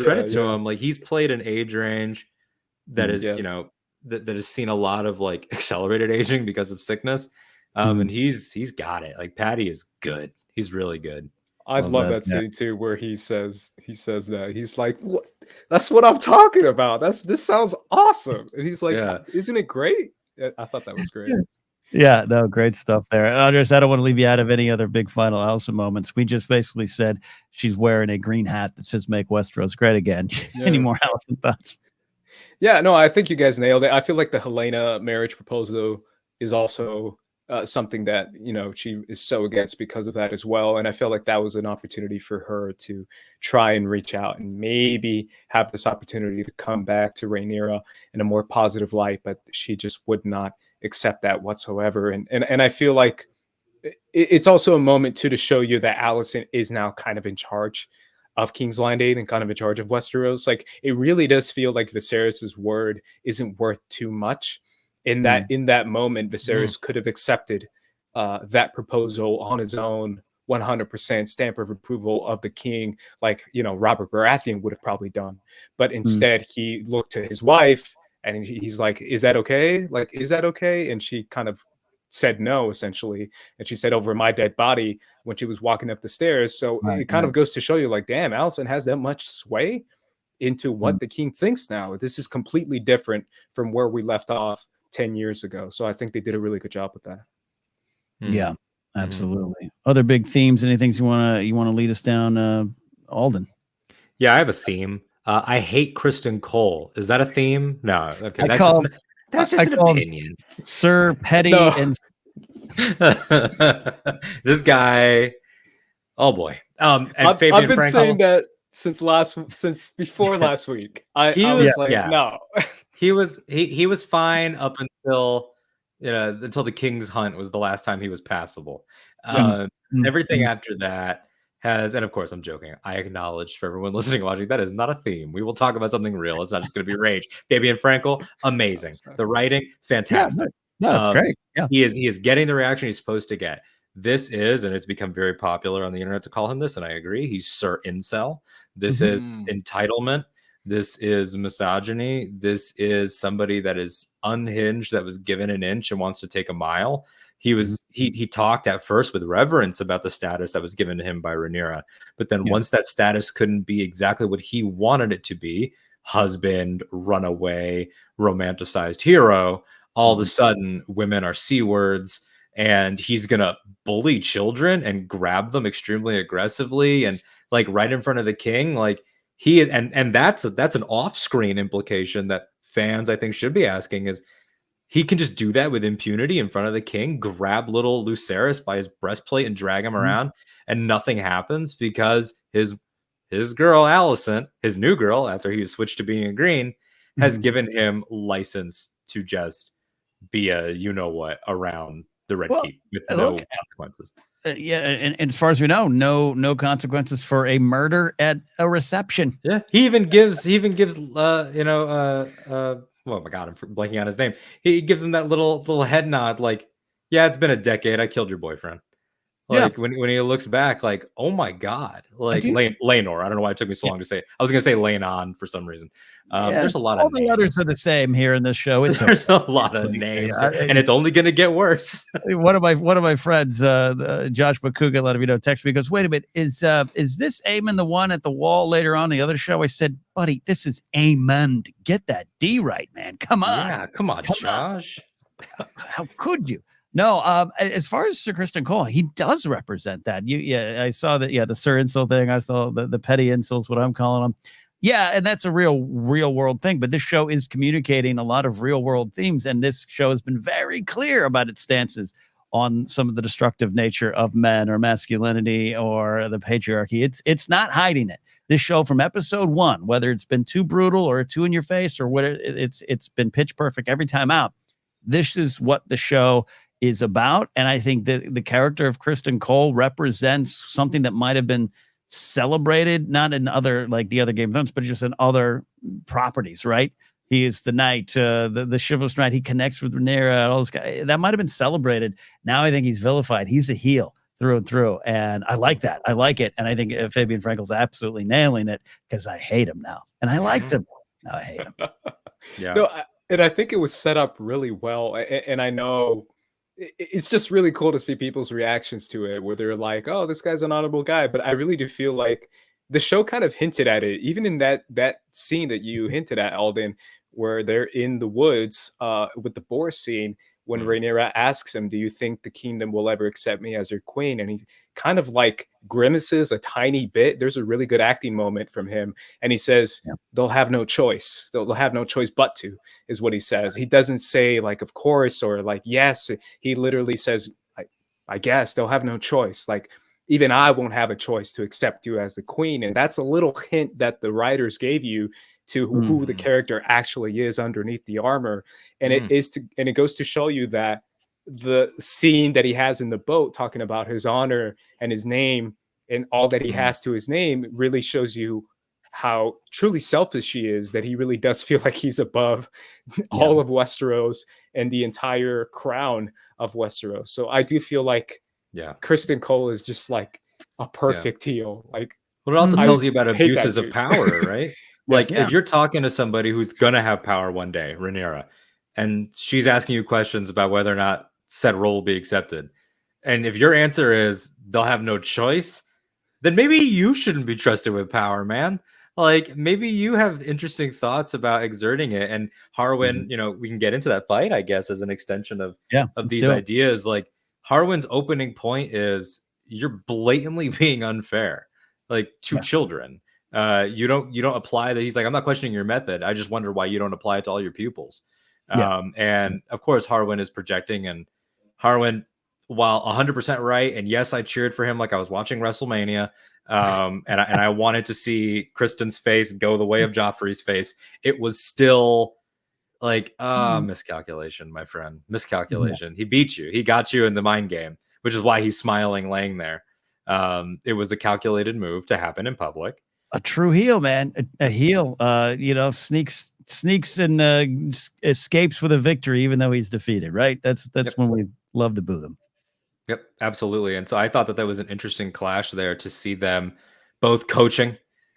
Credit to him. Like he's played an age range that is, that has seen a lot of like accelerated aging because of sickness. And he's got it. Like Patty is good. He's really good. I love that scene too, where he says that he's like, what? That's what I'm talking about. This sounds awesome. And he's like, isn't it great? I thought that was great. Yeah, no, great stuff there. Andres, I don't want to leave you out of any other big final Alicent moments. We just basically said she's wearing a green hat that says "Make Westeros Great Again." Any more Alicent thoughts? Yeah, no, I think you guys nailed it. I feel like the Helena marriage proposal is also something that she is so against because of that as well. And I feel like that was an opportunity for her to try and reach out and maybe have this opportunity to come back to Rhaenyra in a more positive light, but she just would not accept that whatsoever. And I feel like it's also a moment too to show you that Alicent is now kind of in charge. of King's Landing and kind of in charge of Westeros. Like, it really does feel like Viserys's word isn't worth too much. In that moment, Viserys could have accepted that proposal on his own, 100% stamp of approval of the king, like, Robert Baratheon would have probably done. But instead, he looked to his wife and he's like, is that okay? Like, is that okay? And she kind of said no, essentially. And she said, over my dead body, when she was walking up the stairs. So it kind of goes to show you, like, damn, Alicent has that much sway into what the king thinks now. This is completely different from where we left off 10 years ago. So I think they did a really good job with that. Yeah, absolutely. Other big themes, anything you want to lead us down, Alden? Yeah, I have a theme. I hate Criston Cole. Is that a theme? No. Okay, that's just an opinion. Sir Petty and this guy. Oh boy. And I've been Frankel, saying that since before last week. I was like, no. He was fine up until until the King's Hunt was the last time he was passable. Everything after that has, and of course I'm joking. I acknowledge for everyone listening and watching, that is not a theme. We will talk about something real. It's not just going to be rage. Fabian Frankel, amazing. The writing, fantastic. No, that's great. Yeah, he is getting the reaction he's supposed to get. This is, and it's become very popular on the internet to call him this, and I agree. He's Sir Incel. This is entitlement. This is misogyny. This is somebody that is unhinged, that was given an inch and wants to take a mile. He talked at first with reverence about the status that was given to him by Rhaenyra, but then once that status couldn't be exactly what he wanted it to be, husband, runaway, romanticized hero, all of a sudden women are C words, and he's gonna bully children and grab them extremely aggressively and like right in front of the king. Like, he is, and that's an off-screen implication that fans, I think, should be asking, is he can just do that with impunity in front of the king, grab little Lucerys by his breastplate and drag him around, and nothing happens because his girl Alicent, his new girl after he was switched to being a green, has given him license to just be a you-know-what around the Red Keep with no consequences. And as far as we know, no consequences for a murder at a reception. Yeah, he even gives oh my god, I'm blanking on his name. He gives him that little head nod, like, yeah, it's been a decade. I killed your boyfriend. Like, when he looks back, like, oh my god, like Laenor. I don't know why it took me so long to say it. I was gonna say Laenon for some reason. There's a lot of the letters are the same here in this show. There's a lot of names, and it's only gonna get worse. One of my friends, Josh Bakuga, let me know. Text me, goes, wait a minute, is this Aemon the one at the wall later on the other show? I said, buddy, this is Aemond. Get that D right, man. Come on. Yeah, come on, Josh. How could you? No, as far as Sir Criston Cole, he does represent that. I saw that. Yeah, the Sir Insult thing. I saw the petty insults, what I'm calling them. Yeah, and that's a real world thing. But this show is communicating a lot of real world themes, and this show has been very clear about its stances on some of the destructive nature of men or masculinity or the patriarchy. It's not hiding it. This show from episode 1, whether it's been too brutal or too in your face or what, it's been pitch perfect every time out. This is what the show is about, and I think that the character of Criston Cole represents something that might have been celebrated, not in other, like the other Game of Thrones, but just in other properties, right? He is the knight, the chivalrous knight. He connects with Rhaenyra, all those guys. That might have been celebrated. Now I think he's vilified. He's a heel through and through, and I like that. I like it, and I think Fabian Frankel's absolutely nailing it because I hate him now, and I liked him. Now I hate him. Yeah, no, and I think it was set up really well, and I know it's just really cool to see people's reactions to it, where they're like, oh, this guy's an honorable guy. But I really do feel like the show kind of hinted at it, even in that scene that you hinted at, Alden, where they're in the woods with the boar scene, when Rhaenyra asks him, do you think the kingdom will ever accept me as your queen? And he kind of like grimaces a tiny bit. There's a really good acting moment from him. And he says, they'll have no choice. They'll have no choice but to, is what he says. He doesn't say like, of course, or like, yes. He literally says, I guess they'll have no choice. Like, even I won't have a choice to accept you as the queen. And that's a little hint that the writers gave you to who the character actually is underneath the armor. And it goes to show you that the scene that he has in the boat talking about his honor and his name and all that he has to his name really shows you how truly selfish he is, that he really does feel like he's above all of Westeros and the entire crown of Westeros. So I do feel like Criston Cole is just like a perfect heel. Like, well, it also tells you about abuses of power, right? Like if you're talking to somebody who's gonna have power one day, Rhaenyra, and she's asking you questions about whether or not said role will be accepted, and if your answer is they'll have no choice, then maybe you shouldn't be trusted with power, man. Like maybe you have interesting thoughts about exerting it. And Harwin, you know, we can get into that fight, I guess, as an extension of these ideas. Like Harwin's opening point is you're blatantly being unfair, like to children. You don't apply that. He's like, I'm not questioning your method. I just wonder why you don't apply it to all your pupils. And of course, Harwin is projecting, and Harwin, while 100% right, and yes, I cheered for him like I was watching WrestleMania, and I wanted to see Criston's face go the way of Joffrey's face. It was still like miscalculation, my friend, miscalculation. He beat you. He got you in the mind game, which is why he's smiling, laying there. It was a calculated move to happen in public. A true heel, man. A heel, you know, sneaks and escapes with a victory, even though he's defeated. Right? That's when we love to boo them. Yep, absolutely. And so I thought that was an interesting clash there to see them both coaching.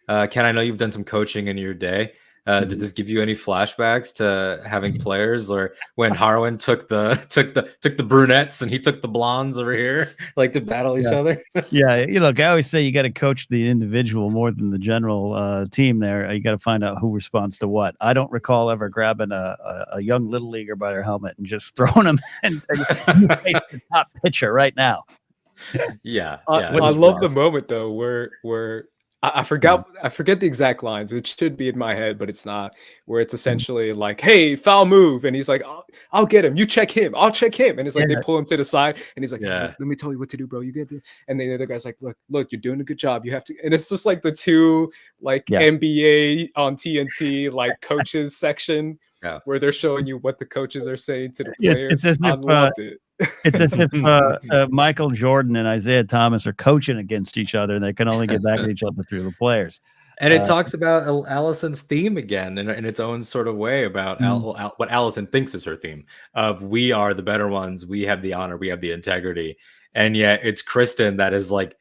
Ken, I know you've done some coaching in your day. Did this give you any flashbacks to having players, or when Harwin took the brunettes and he took the blondes over here, like to battle each other? Look, I always say you got to coach the individual more than the general team. There, you got to find out who responds to what. I don't recall ever grabbing a young little leaguer by their helmet and just throwing him and the top pitcher right now. I love the moment though where I forget the exact lines. It should be in my head, but it's not. Where it's essentially like, "Hey, foul move," and he's like, "I'll get him. You check him. I'll check him." And it's like they pull him to the side, and he's like, "Let me tell you what to do, bro. You get this." And then the other guy's like, "Look, you're doing a good job. You have to." And it's just like the two NBA on TNT like coaches section where they're showing you what the coaches are saying to the players. I loved it. It's as if Michael Jordan and Isaiah Thomas are coaching against each other, and they can only get back at each other through the players. And it talks about Alicent's theme again in its own sort of way about what Alicent thinks is her theme of we are the better ones, we have the honor, we have the integrity, and yet it's Criston that is like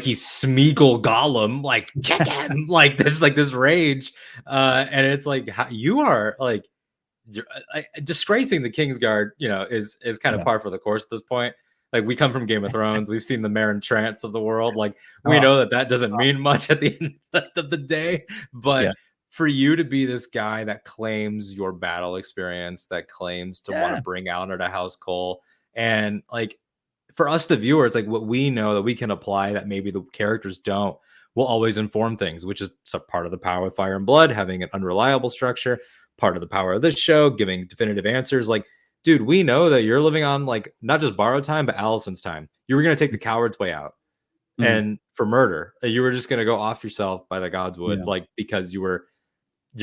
he's Smeagol Gollum, like kick him, like there's like this rage, and it's like you are like. Disgracing the Kingsguard, you know, is kind of par for the course at this point. Like we come from Game of Thrones, we've seen the Maren Trants of the world. Like we know that doesn't mean much at the end of the day. But for you to be this guy that claims your battle experience, that claims to want to bring honor to House Cole, and like for us, the viewers, like what we know that we can apply that maybe the characters don't, will always inform things, which is part of the power of Fire and Blood, having an unreliable structure. Part of the power of this show, giving definitive answers. Like, dude, we know that you're living on like not just borrowed time, but Alicent's time. You were going to take the coward's way out, and for murder, you were just going to go off yourself by the gods would, like because your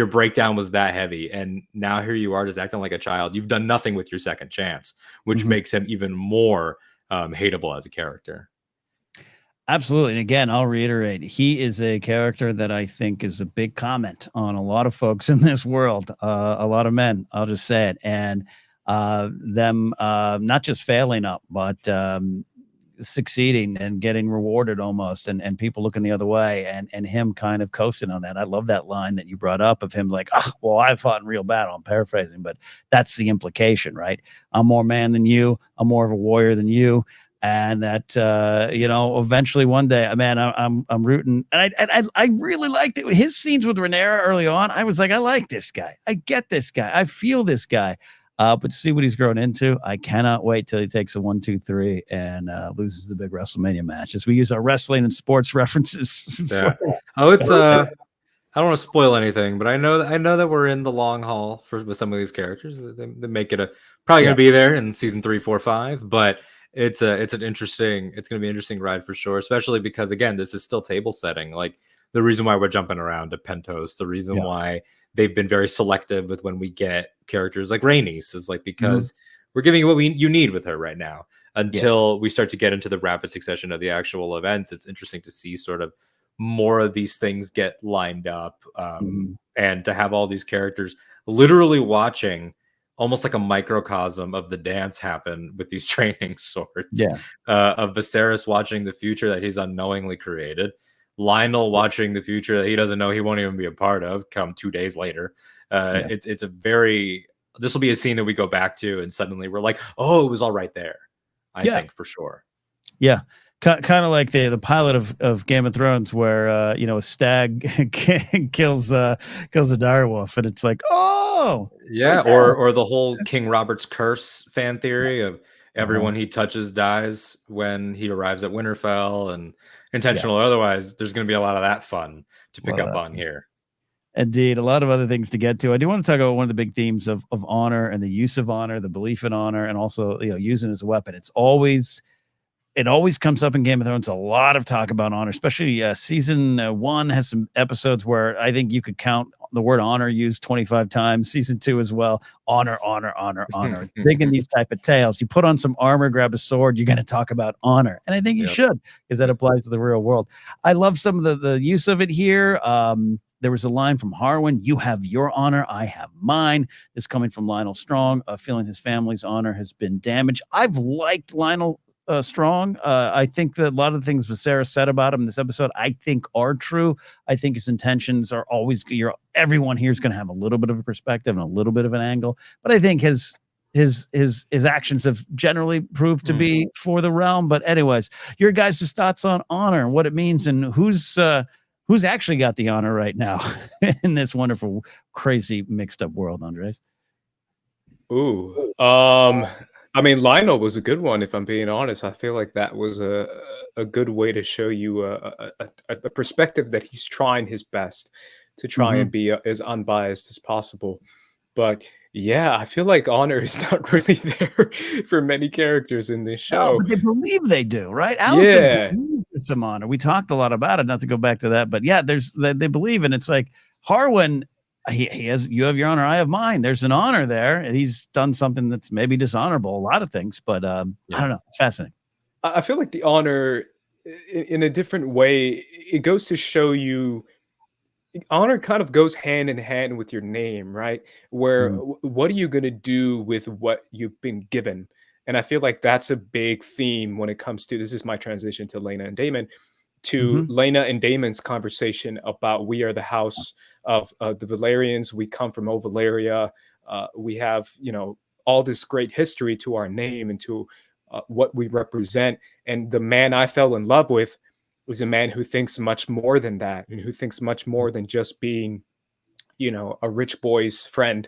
breakdown was that heavy, and now here you are just acting like a child. You've done nothing with your second chance, which makes him even more hateable as a character. Absolutely. And again, I'll reiterate, he is a character that I think is a big comment on a lot of folks in this world, a lot of men, I'll just say it, and them not just failing up, but succeeding and getting rewarded almost, and people looking the other way, and him kind of coasting on that. I love that line that you brought up of him like, oh, well, I fought in real battle. I'm paraphrasing, but that's the implication, right? I'm more man than you. I'm more of a warrior than you. And that you know, eventually one day, man, I'm rooting, and I really liked it. His scenes with Rhaenyra early on, I was like, I like this guy, I get this guy, I feel this guy. But to see what he's grown into, I cannot wait till he takes a 1, 2, 3 and loses the big WrestleMania match. As we use our wrestling and sports references. It's I don't want to spoil anything, but I know that we're in the long haul with some of these characters. They make it probably going to be there in season 3, 4, 5, but. It's going to be an interesting ride for sure, especially because again, this is still table setting. Like the reason why we're jumping around to Pentos, the reason why they've been very selective with when we get characters like Rhaenys is like because we're giving you what you need with her right now. until we start to get into the rapid succession of the actual events. It's interesting to see sort of more of these things get lined up, and to have all these characters literally watching almost like a microcosm of the dance happen with these training swords. Of Viserys watching the future that he's unknowingly created, Lionel watching the future that he doesn't know he won't even be a part of come 2 days later. It's a very, this will be a scene that we go back to and suddenly we're like, oh, it was all right there. I think for sure. Yeah. Kind of like the pilot of Game of Thrones where a stag kills a direwolf and it's like, oh yeah, like or the whole King Robert's curse fan theory of everyone he touches dies when he arrives at Winterfell, and intentional or otherwise. There's going to be a lot of that fun to pick up on here. Indeed, a lot of other things to get to. I do want to talk about one of the big themes of honor and the use of honor, the belief in honor, and also using it as a weapon. It always comes up in Game of Thrones. A lot of talk about honor, especially season 1 has some episodes where I think you could count the word honor used 25 times. Season 2 as well. Honor, honor, honor, honor. Big in these type of tales. You put on some armor, grab a sword, you're going to talk about honor. And I think you should, because that applies to the real world. I love some of the use of it here. There was a line from Harwin, "You have your honor, I have mine." This coming from Lionel Strong, feeling his family's honor has been damaged. I've liked Lionel Strong. I think that a lot of the things Viserys said about him in this episode, I think are true. I think his intentions are always, everyone here is going to have a little bit of a perspective and a little bit of an angle, but I think his actions have generally proved to be for the realm. But anyways, your guys' thoughts on honor and what it means and who's actually got the honor right now in this wonderful, crazy, mixed up world, Andres? Ooh. I mean, Lionel was a good one, if I'm being honest. I feel like that was a good way to show you a perspective that he's trying his best to try and be as unbiased as possible. But yeah, I feel like honor is not really there for many characters in this show. No, but they believe they do, right? Alicent believes there's some honor. We talked a lot about it, not to go back to that, but yeah, they believe, and it's like Harwin. He has, you have your honor, I have mine. There's an honor there. He's done something that's maybe dishonorable, a lot of things, but I don't know. It's fascinating. I feel like the honor, in a different way, it goes to show you honor kind of goes hand in hand with your name, right? Where what are you going to do with what you've been given? And I feel like that's a big theme when it comes to, this is my transition to Laena and Daemon, to Laena and Daemon's conversation about we are the house of the Velaryons. We come from Old Valeria. We have, all this great history to our name and to what we represent. And the man I fell in love with was a man who thinks much more than that, and who thinks much more than just being, a rich boy's friend,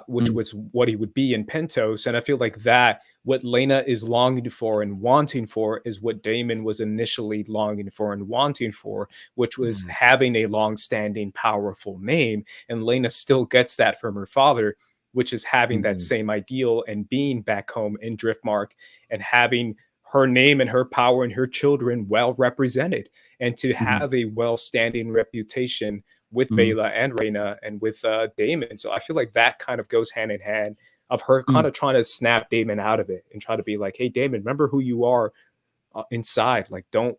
which was what he would be in Pentos. And I feel like that what Laena is longing for and wanting for is what Daemon was initially longing for and wanting for, which was having a long-standing, powerful name. And Laena still gets that from her father, which is having that same ideal and being back home in Driftmark and having her name and her power and her children well represented, and to have a well-standing reputation with Baela and Rhaenyra and with Daemon. So I feel like that kind of goes hand in hand of her kind of trying to snap Daemon out of it and try to be like, hey, Daemon, remember who you are inside. Like, don't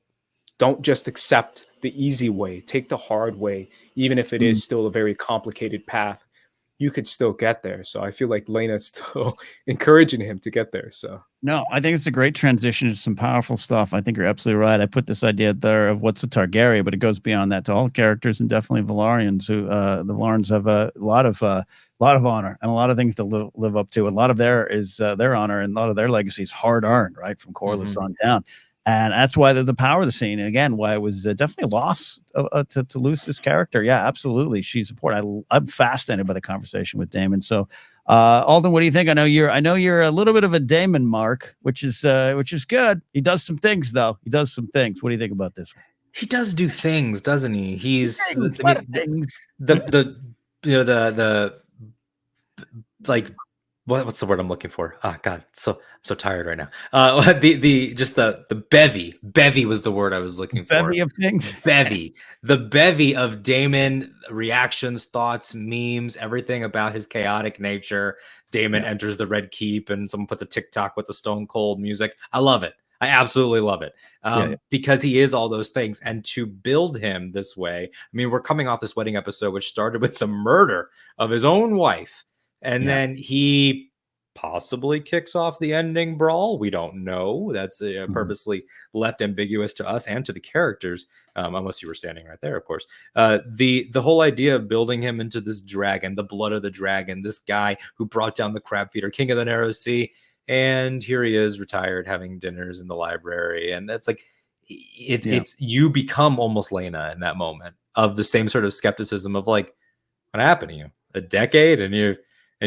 just accept the easy way. Take the hard way, even if it is still a very complicated path. You could still get there. So I feel like Laena's still encouraging him to get there. So no, I think it's a great transition to some powerful stuff. I think you're absolutely right. I put this idea there of what's a Targaryen, but it goes beyond that to all characters, and definitely Velaryons. Who the Velaryons have a lot of honor and a lot of things to live up to. A lot of their honor and a lot of their legacy is hard earned, right, from Corlys on down. And that's why the power of the scene, and again, why it was definitely a loss to lose this character. Yeah, absolutely. She's important. I'm fascinated by the conversation with Daemon. So, Alden, what do you think? I know you're a little bit of a Daemon mark, which is good. He does some things, though. He does some things. What do you think about this one? He does do things, doesn't he? He's things. I mean, the like what's the word I'm looking for? Oh God, I'm so tired right now. The bevy was the word I was looking for. Bevy of things. The bevy of Daemon reactions, thoughts, memes, everything about his chaotic nature. Daemon enters the Red Keep and someone puts a TikTok with the Stone Cold music. I love it. I absolutely love it. Because he is all those things. And to build him this way, I mean, we're coming off this wedding episode, which started with the murder of his own wife. And then he possibly kicks off the ending brawl. We don't know. That's purposely left ambiguous to us and to the characters, unless you were standing right there, of course. The whole idea of building him into this dragon, the blood of the dragon, this guy who brought down the crab feeder, king of the narrow sea, and here he is retired having dinners in the library. And that's like it's you become almost Laena in that moment of the same sort of skepticism of like, what happened to you? A decade and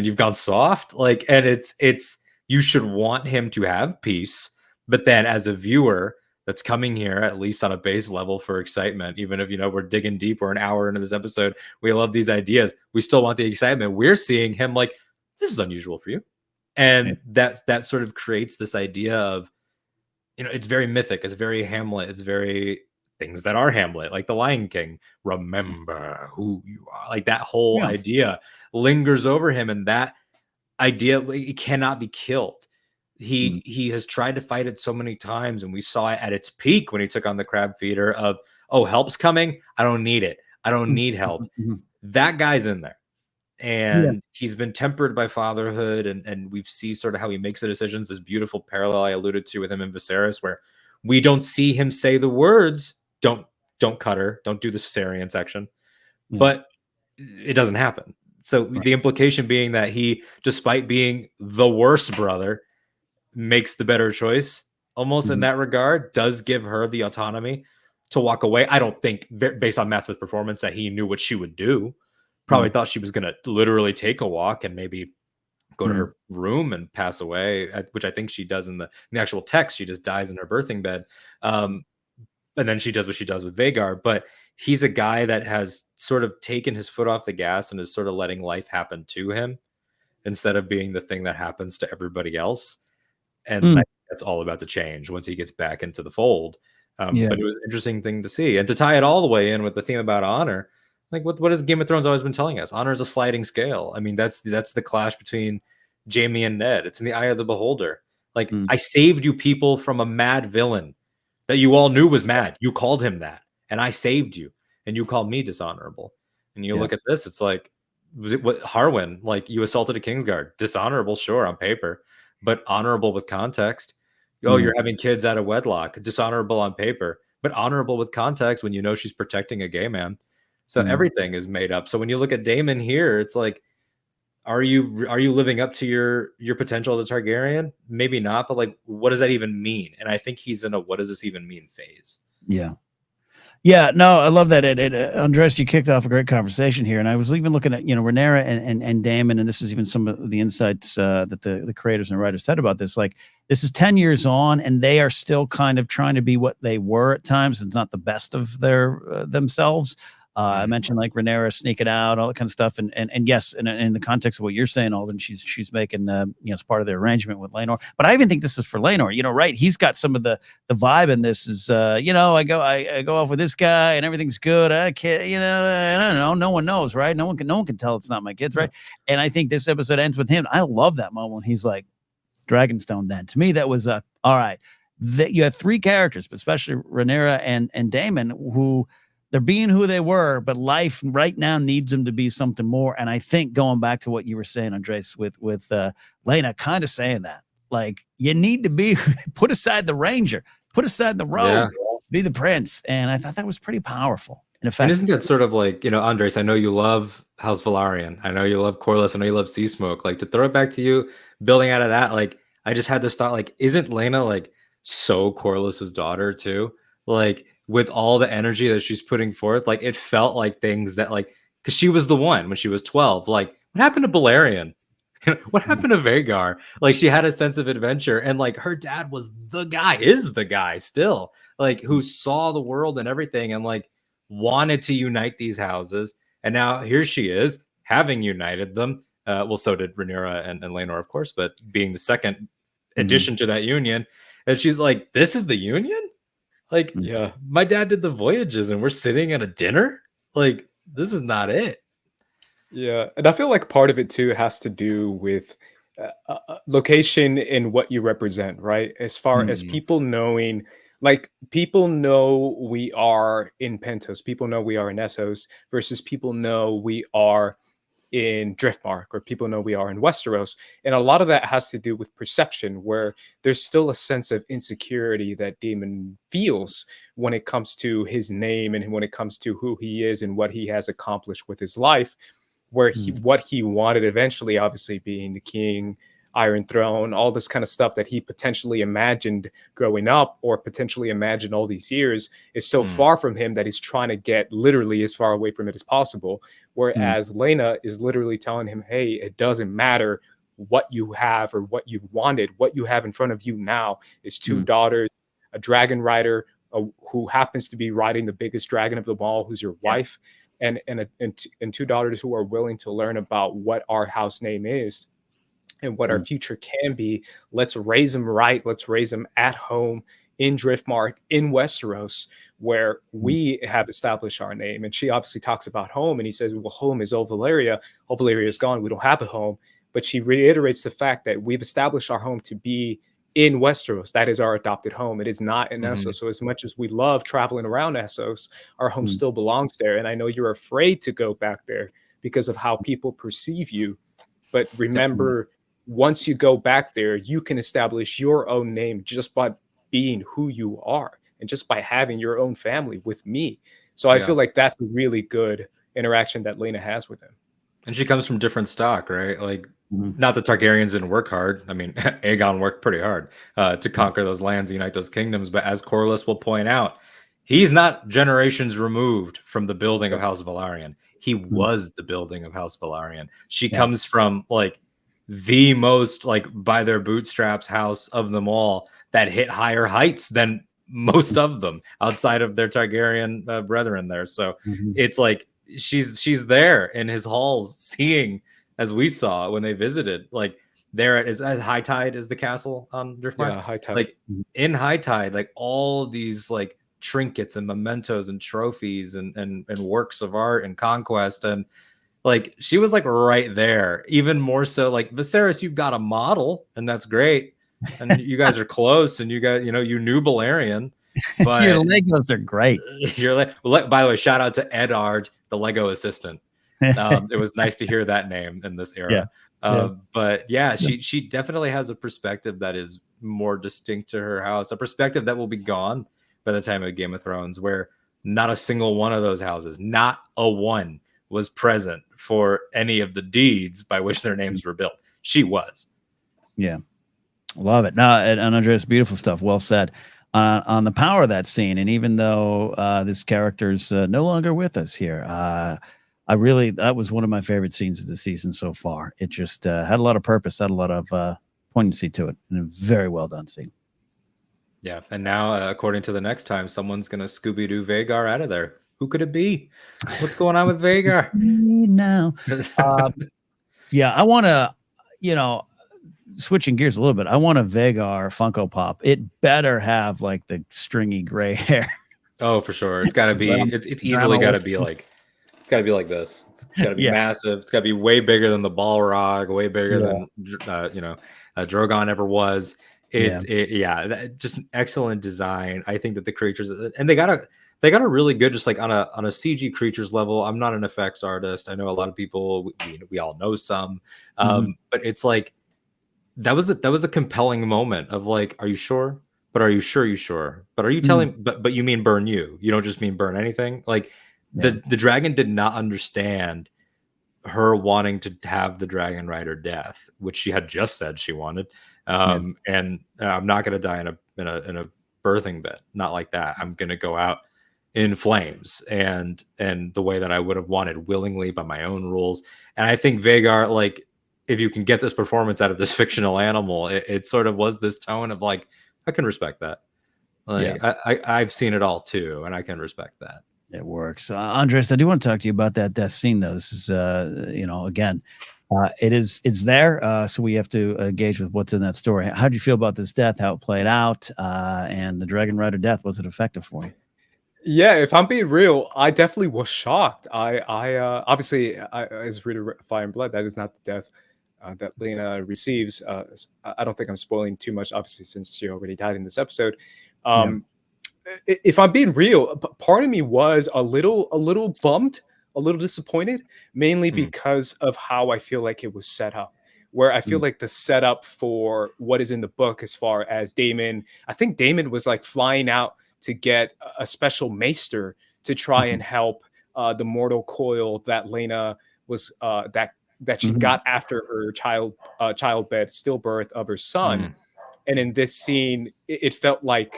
you've gone soft? Like, and it's you should want him to have peace, but then as a viewer that's coming here, at least on a base level for excitement, even if we're digging deep, we're an hour into this episode, we love these ideas, we still want the excitement. We're seeing him like, this is unusual for you. And that sort of creates this idea of, it's very mythic, it's very Hamlet, it's very things that are Hamlet, like the Lion King, remember who you are. Like that whole idea lingers over him, and that idea, it cannot be killed. He has tried to fight it so many times, and we saw it at its peak when he took on the crab feeder of, oh, help's coming, I don't need it, I don't need help. That guy's in there. And he's been tempered by fatherhood, and we see sort of how he makes the decisions. This beautiful parallel I alluded to with him in Viserys, where we don't see him say the words, don't cut her, don't do the cesarean section, but it doesn't happen. So the implication being that he, despite being the worst brother, makes the better choice almost in that regard, does give her the autonomy to walk away. I don't think, based on Matt Smith's performance, that he knew what she would do. Probably thought she was going to literally take a walk and maybe go to her room and pass away, which I think she does in the actual text. She just dies in her birthing bed. And then she does what she does with Vhagar. But he's a guy that has sort of taken his foot off the gas and is sort of letting life happen to him instead of being the thing that happens to everybody else. And I think that's all about to change once he gets back into the fold. But it was an interesting thing to see. And to tie it all the way in with the theme about honor, like what has Game of Thrones always been telling us? Honor is a sliding scale. I mean, that's the clash between Jaime and Ned. It's in the eye of the beholder. Like, I saved you people from a mad villain that you all knew was mad. You called him that, and I saved you, and you called me dishonorable. And you look at this, it's like, what Harwin, like, you assaulted a Kingsguard. Dishonorable, sure, on paper, but honorable with context. Oh, you're having kids out of wedlock. Dishonorable on paper, but honorable with context when you know she's protecting a gay man. So everything is made up. So when you look at Daemon here, it's like, are you living up to your potential as a Targaryen? Maybe not, but like, what does that even mean? And I think he's in a what does this even mean phase. Yeah, no, I love that. Andres, you kicked off a great conversation here, and I was even looking at Rhaenyra and Daemon, and this is even some of the insights that the creators and writers said about this. Like, this is 10 years on, and they are still kind of trying to be what they were at times, and not the best of their themselves. I mentioned like Rhaenyra sneaking out, all that kind of stuff, and yes, in the context of what you're saying, Alden, she's making it's part of the arrangement with Laenor. But I even think this is for Laenor. Right? He's got some of the vibe in this. Is I go off with this guy and everything's good. I can't, I don't know. No one knows, right? No one can tell it's not my kids, right? And I think this episode ends with him. I love that moment when he's like, Dragonstone. Then to me, that was all right. You had three characters, but especially Rhaenyra and Daemon, who. They're being who they were, but life right now needs them to be something more. And I think going back to what you were saying, Andres, with Laena, kind of saying that, like, you need to be put aside the ranger, put aside the robe, be the prince. And I thought that was pretty powerful. In fact, and isn't that sort of like, Andres, I know you love House Velaryon. I know you love Corlys. I know you love Sea Smoke. Like, to throw it back to you, building out of that, like, I just had this thought, like, isn't Laena like so Corlys's daughter too? Like, with all the energy that she's putting forth, like, it felt like things that, like, because she was the one when she was 12. Like, what happened to Velaryon? What happened to Vhagar? Like, she had a sense of adventure, and like her dad was is the guy still, like, who saw the world and everything, and like wanted to unite these houses. And now here she is, having united them, Well, so did Rhaenyra and Laenor, of course, but being the second addition to that union, and she's like, "This is the union? Like, Yeah. my dad did the voyages, and we're sitting at a dinner. Like, this is not it." Yeah, and I feel like part of it too has to do with location and what you represent, right? As far as people knowing, like people know we are in Pentos, people know we are in Essos, versus people know we are in Driftmark, or people know we are in Westeros. And a lot of that has to do with perception, where there's still a sense of insecurity that Daemon feels when it comes to his name and when it comes to who he is and what he has accomplished with his life, where what he wanted eventually, obviously being the king, Iron Throne, all this kind of stuff that he potentially imagined growing up, or potentially imagined all these years, is so far from him that he's trying to get literally as far away from it as possible. Whereas Laena is literally telling him, hey, it doesn't matter what you have or what you've wanted. What you have in front of you now is two daughters, a dragon rider who happens to be riding the biggest dragon of them all, who's your wife, and two daughters who are willing to learn about what our house name is and what our future can be. Let's raise them right. Let's raise them at home in Driftmark, in Westeros, where we have established our name. And she obviously talks about home, and he says, well, home is Old Valyria. Old Valyria is gone. We don't have a home. But she reiterates the fact that we've established our home to be in Westeros. That is our adopted home. It is not in Essos. So as much as we love traveling around Essos, our home still belongs there. And I know you're afraid to go back there because of how people perceive you. But remember, once you go back there, you can establish your own name just by being who you are and just by having your own family with me. So I feel like that's a really good interaction that Laena has with him. And she comes from different stock, right? Like, not the Targaryens didn't work hard. I mean, Aegon worked pretty hard to conquer those lands, unite those kingdoms. But as Corlys will point out, he's not generations removed from the building of House Velaryon. He was the building of House Velaryon. She comes from like the most like by their bootstraps house of them all that hit higher heights than most of them outside of their Targaryen brethren there. So it's like she's there in his halls, seeing, as we saw when they visited, like there is as High Tide is the castle on Driftmark. Yeah, High Tide. Like in High Tide, like all these like trinkets and mementos and trophies and works of art and conquest, and like she was like right there. Even more so, like Viserys, you've got a model, and that's great, and you guys are close, and you guys, you know, you knew Velaryon, but your Legos are great. You're like, well, by the way, shout out to Edard, the Lego assistant. It was nice to hear that name in this era. But yeah, she definitely has a perspective that is more distinct to her house, a perspective that will be gone by the time of Game of Thrones, where not a single one of those houses, not a one, was present for any of the deeds by which their names were built. She was. Yeah. Love it. No, and Andres, beautiful stuff. Well said. On the power of that scene, and even though this character's no longer with us here, that was one of my favorite scenes of the season so far. It just had a lot of purpose, had a lot of poignancy to it, and a very well done scene. Yeah, and now, according to the next time, someone's going to Scooby-Doo Vhagar out of there. Who could it be? What's going on with Vhagar? Now, yeah, I want to, switching gears a little bit. I want a Vhagar Funko Pop. It better have like the stringy gray hair. Oh, for sure. It's got to be. It's easily got to be like. It's got to be like this. It's got to be massive. It's got to be way bigger than the Balrog. Way bigger than Drogon ever was. Just an excellent design. I think that the creatures, and they got a really good, just like on a CG creatures level. I'm not an effects artist. I know a lot of people. We all know some, but it's like that was a compelling moment of like, are you sure? But are you sure? You sure? But are you telling? But you mean burn you? You don't just mean burn anything. Like the dragon did not understand her wanting to have the dragon rider death, which she had just said she wanted. And I'm not going to die in a birthing bed. Not like that. I'm going to go out in flames and the way that I would have wanted, willingly by my own rules. And I think Vhagar, like, if you can get this performance out of this fictional animal, it sort of was this tone of like, I can respect that. Like, I've seen it all too, and I can respect that. It works. Andres, I do want to talk to you about that death scene, though. This is, again, It's there. So we have to engage with what's in that story. How did you feel about this death? How it played out, and the Dragon Rider death? Was it effective for you? Yeah, if I'm being real, I definitely was shocked. Obviously, as reader of Fire and Blood, that is not the death that Laena receives. I don't think I'm spoiling too much, obviously, since she already died in this episode. Yeah. If I'm being real, part of me was a little bummed, a little disappointed, mainly because of how I feel like it was set up. Where I feel like the setup for what is in the book, as far as Daemon, I think Daemon was like flying out to get a special maester to try and help the mortal coil that Laena was that she got after her childbed stillbirth of her son. And in this scene, it felt like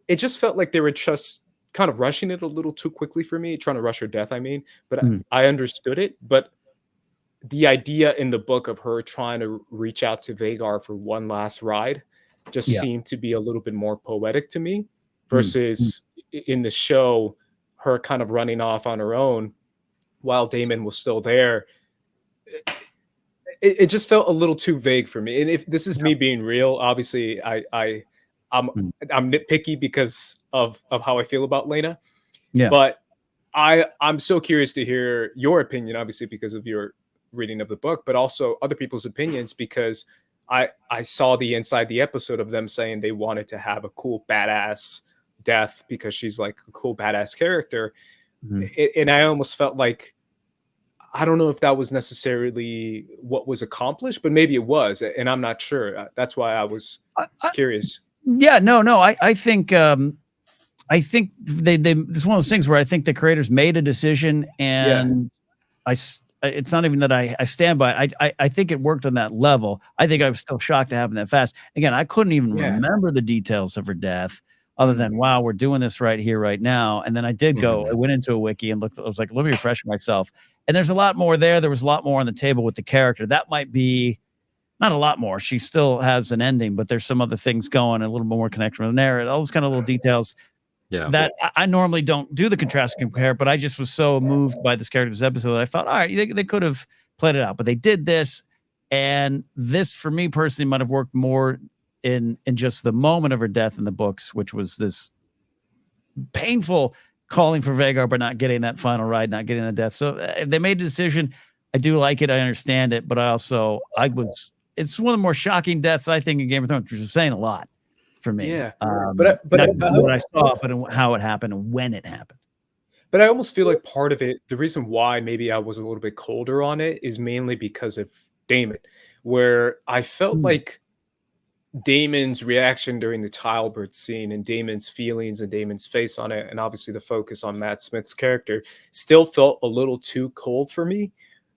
it just felt like they were just kind of rushing it a little too quickly for me, trying to rush her death, I mean. But I understood it. But the idea in the book of her trying to reach out to Vhagar for one last ride just seemed to be a little bit more poetic to me, versus in the show, her kind of running off on her own while Daemon was still there. It just felt a little too vague for me. And if this is me being real, obviously I'm nitpicky because of how I feel about Laena. Yeah. But I'm so curious to hear your opinion, obviously because of your reading of the book, but also other people's opinions, because I saw the inside the episode of them saying they wanted to have a cool badass death because she's like a cool badass character. And I almost felt like, I don't know if that was necessarily what was accomplished, but maybe it was, and I'm not sure. That's why I was curious. Yeah, no. I think they this is one of those things where I think the creators made a decision, and it's not even that I stand by it. I think it worked on that level. I think I was still shocked to happen that fast. Again, I couldn't even remember the details of her death, other than, wow, we're doing this right here, right now. And then I did go, I went into a wiki and looked, I was like, let me refresh myself. And there's a lot more there. There was a lot more on the table with the character. That might be not a lot more. She still has an ending, but there's some other things going, a little more connection with the narrative, all those kind of little details that I normally don't do the contrast and compare, but I just was so moved by this character's episode that I felt, all right, they could have played it out, but they did this. And this, for me personally, might have worked more in just the moment of her death in the books, which was this painful calling for Vhagar, but not getting that final ride, not getting the death. So if they made a decision, I do like it. I understand it, but it's one of the more shocking deaths, I think, in Game of Thrones, which is saying a lot for me. Yeah. But what I saw, but how it happened and when it happened. But I almost feel like part of it, the reason why maybe I was a little bit colder on it, is mainly because of Daemon, where I felt like Daemon's reaction during the childbirth scene and Daemon's feelings and Daemon's face on it, and obviously the focus on Matt Smith's character, still felt a little too cold for me,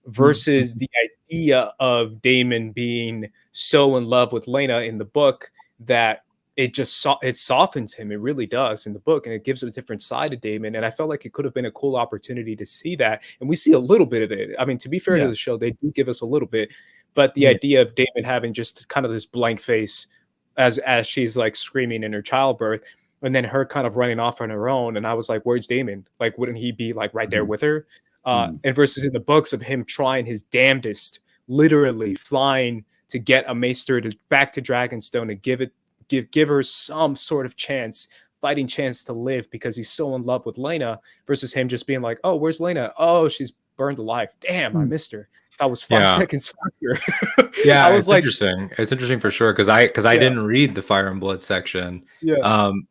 versus the idea of Daemon being so in love with Laena in the book that it softens him. It really does in the book, and it gives a different side to Daemon. And I felt like it could have been a cool opportunity to see that, and we see a little bit of it. I mean, to be fair to the show, they do give us a little bit, but the idea of Daemon having just kind of this blank face as she's like screaming in her childbirth, and then her kind of running off on her own, and I was like, where's Daemon? Like, wouldn't he be like right there with her? And versus in the books of him trying his damnedest, literally flying to get a maester back to Dragonstone and give her some sort of fighting chance to live, because he's so in love with Laena, versus him just being like, oh, where's Laena? Oh, she's burned alive. Damn, I missed her. That was 5 seconds faster. Yeah, it's interesting. It's interesting for sure, because I didn't read the Fire and Blood section.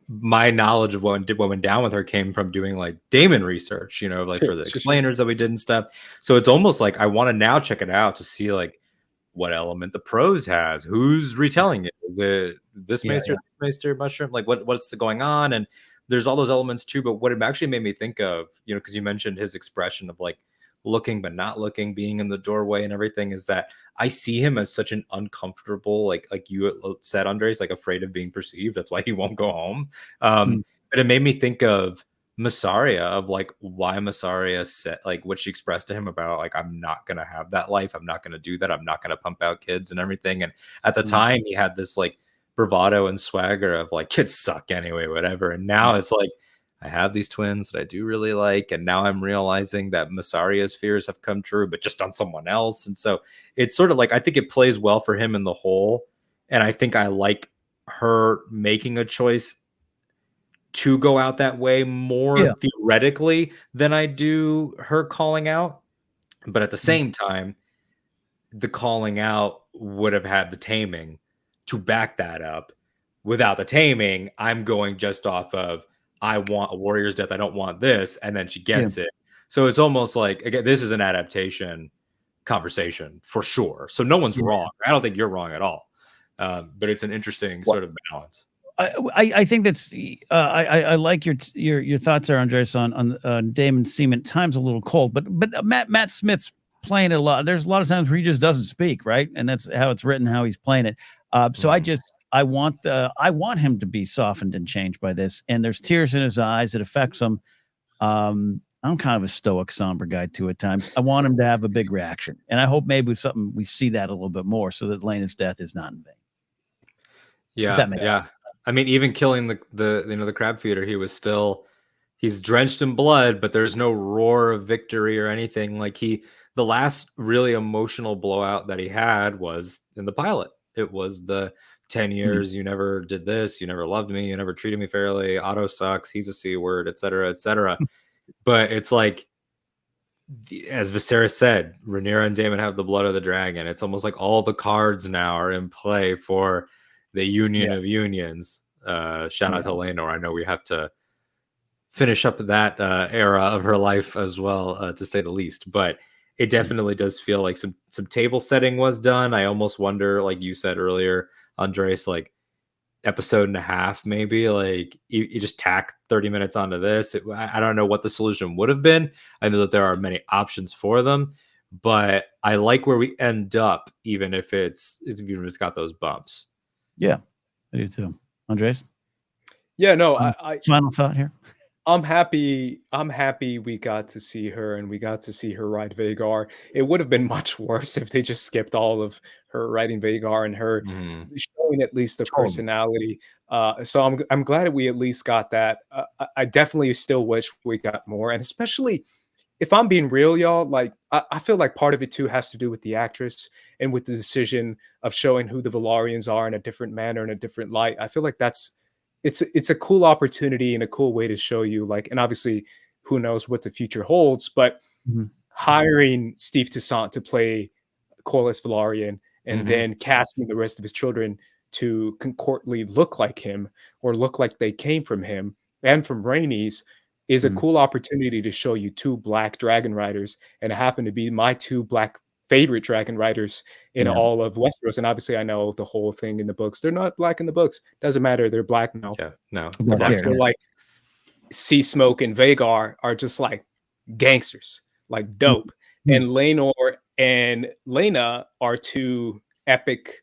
My knowledge of what went down with her came from doing like Daemon research, like for the explainers that we did and stuff. So it's almost like I want to now check it out to see like what element the prose has, who's retelling it, is it this maester mushroom, like what's going on, and there's all those elements too. But what it actually made me think of, because you mentioned his expression of like looking but not looking, being in the doorway and everything, is that I see him as such an uncomfortable, like you said, Andres, like afraid of being perceived. That's why he won't go home. But it made me think of Mysaria, of like why Mysaria said like what she expressed to him about like, I'm not gonna have that life, I'm not gonna do that, I'm not gonna pump out kids and everything. And at the time he had this like bravado and swagger of like, kids suck anyway, whatever. And now it's like, I have these twins that I do really like, and now I'm realizing that Masaria's fears have come true, but just on someone else. And so it's sort of like, I think it plays well for him in the whole, and I think I like her making a choice to go out that way more theoretically than I do her calling out. But at the same time, the calling out would have had the taming to back that up. Without the taming, I'm going just off of, I want a warrior's death, I don't want this, and then she gets it. So it's almost like, again, this is an adaptation conversation for sure. So no one's wrong. I don't think you're wrong at all. But it's an interesting sort of balance. I think that's I like your thoughts there, Andres, on Daemon Seaman. Time's a little cold, but Matt Smith's playing it a lot. There's a lot of times where he just doesn't speak, right? And that's how it's written, how he's playing it. So I want him to be softened and changed by this. And there's tears in his eyes. It affects him. I'm kind of a stoic, somber guy too at times. I want him to have a big reaction, and I hope maybe we see that a little bit more, so that Laena's death is not in vain. Yeah. I mean, even killing the crab feeder, he's drenched in blood, but there's no roar of victory or anything. Like the last really emotional blowout that he had was in the pilot. It was the 10 years, you never did this, you never loved me, you never treated me fairly, Otto sucks, he's a C word, etc., etc. But it's like, as Viserys said, Rhaenyra and Daemon have the blood of the dragon. It's almost like all the cards now are in play for the union of unions. Shout out to Laenor. I know we have to finish up that era of her life as well, to say the least. But it definitely does feel like some table setting was done. I almost wonder, like you said earlier, Andres, like episode and a half, maybe, like you just tack 30 minutes onto this. I don't know what the solution would have been. I know that there are many options for them, but I like where we end up, even if it's got those bumps. Yeah, I do too. Andres? Yeah, no, I final thought here. I'm happy we got to see her, and we got to see her ride Vhagar. It would have been much worse if they just skipped all of her riding Vhagar and her showing at least the personality. So I'm glad that we at least got that. I definitely still wish we got more, and especially if I'm being real, y'all, like I feel like part of it too has to do with the actress and with the decision of showing who the Velaryons are in a different manner, in a different light. I feel like it's a cool opportunity and a cool way to show you, like, and obviously who knows what the future holds, but hiring Steve Toussaint to play Corlys Velaryon and then casting the rest of his children to concordly look like him or look like they came from him and from Rhaenys is a cool opportunity to show you two black dragon riders, and it happened to be my two black favorite dragon riders in all of Westeros. And obviously I know the whole thing in the books, they're not black in the books, doesn't matter, they're black now. But I feel like Sea Smoke and Vhagar are just like gangsters, like dope. And Laenor and Laena are two epic,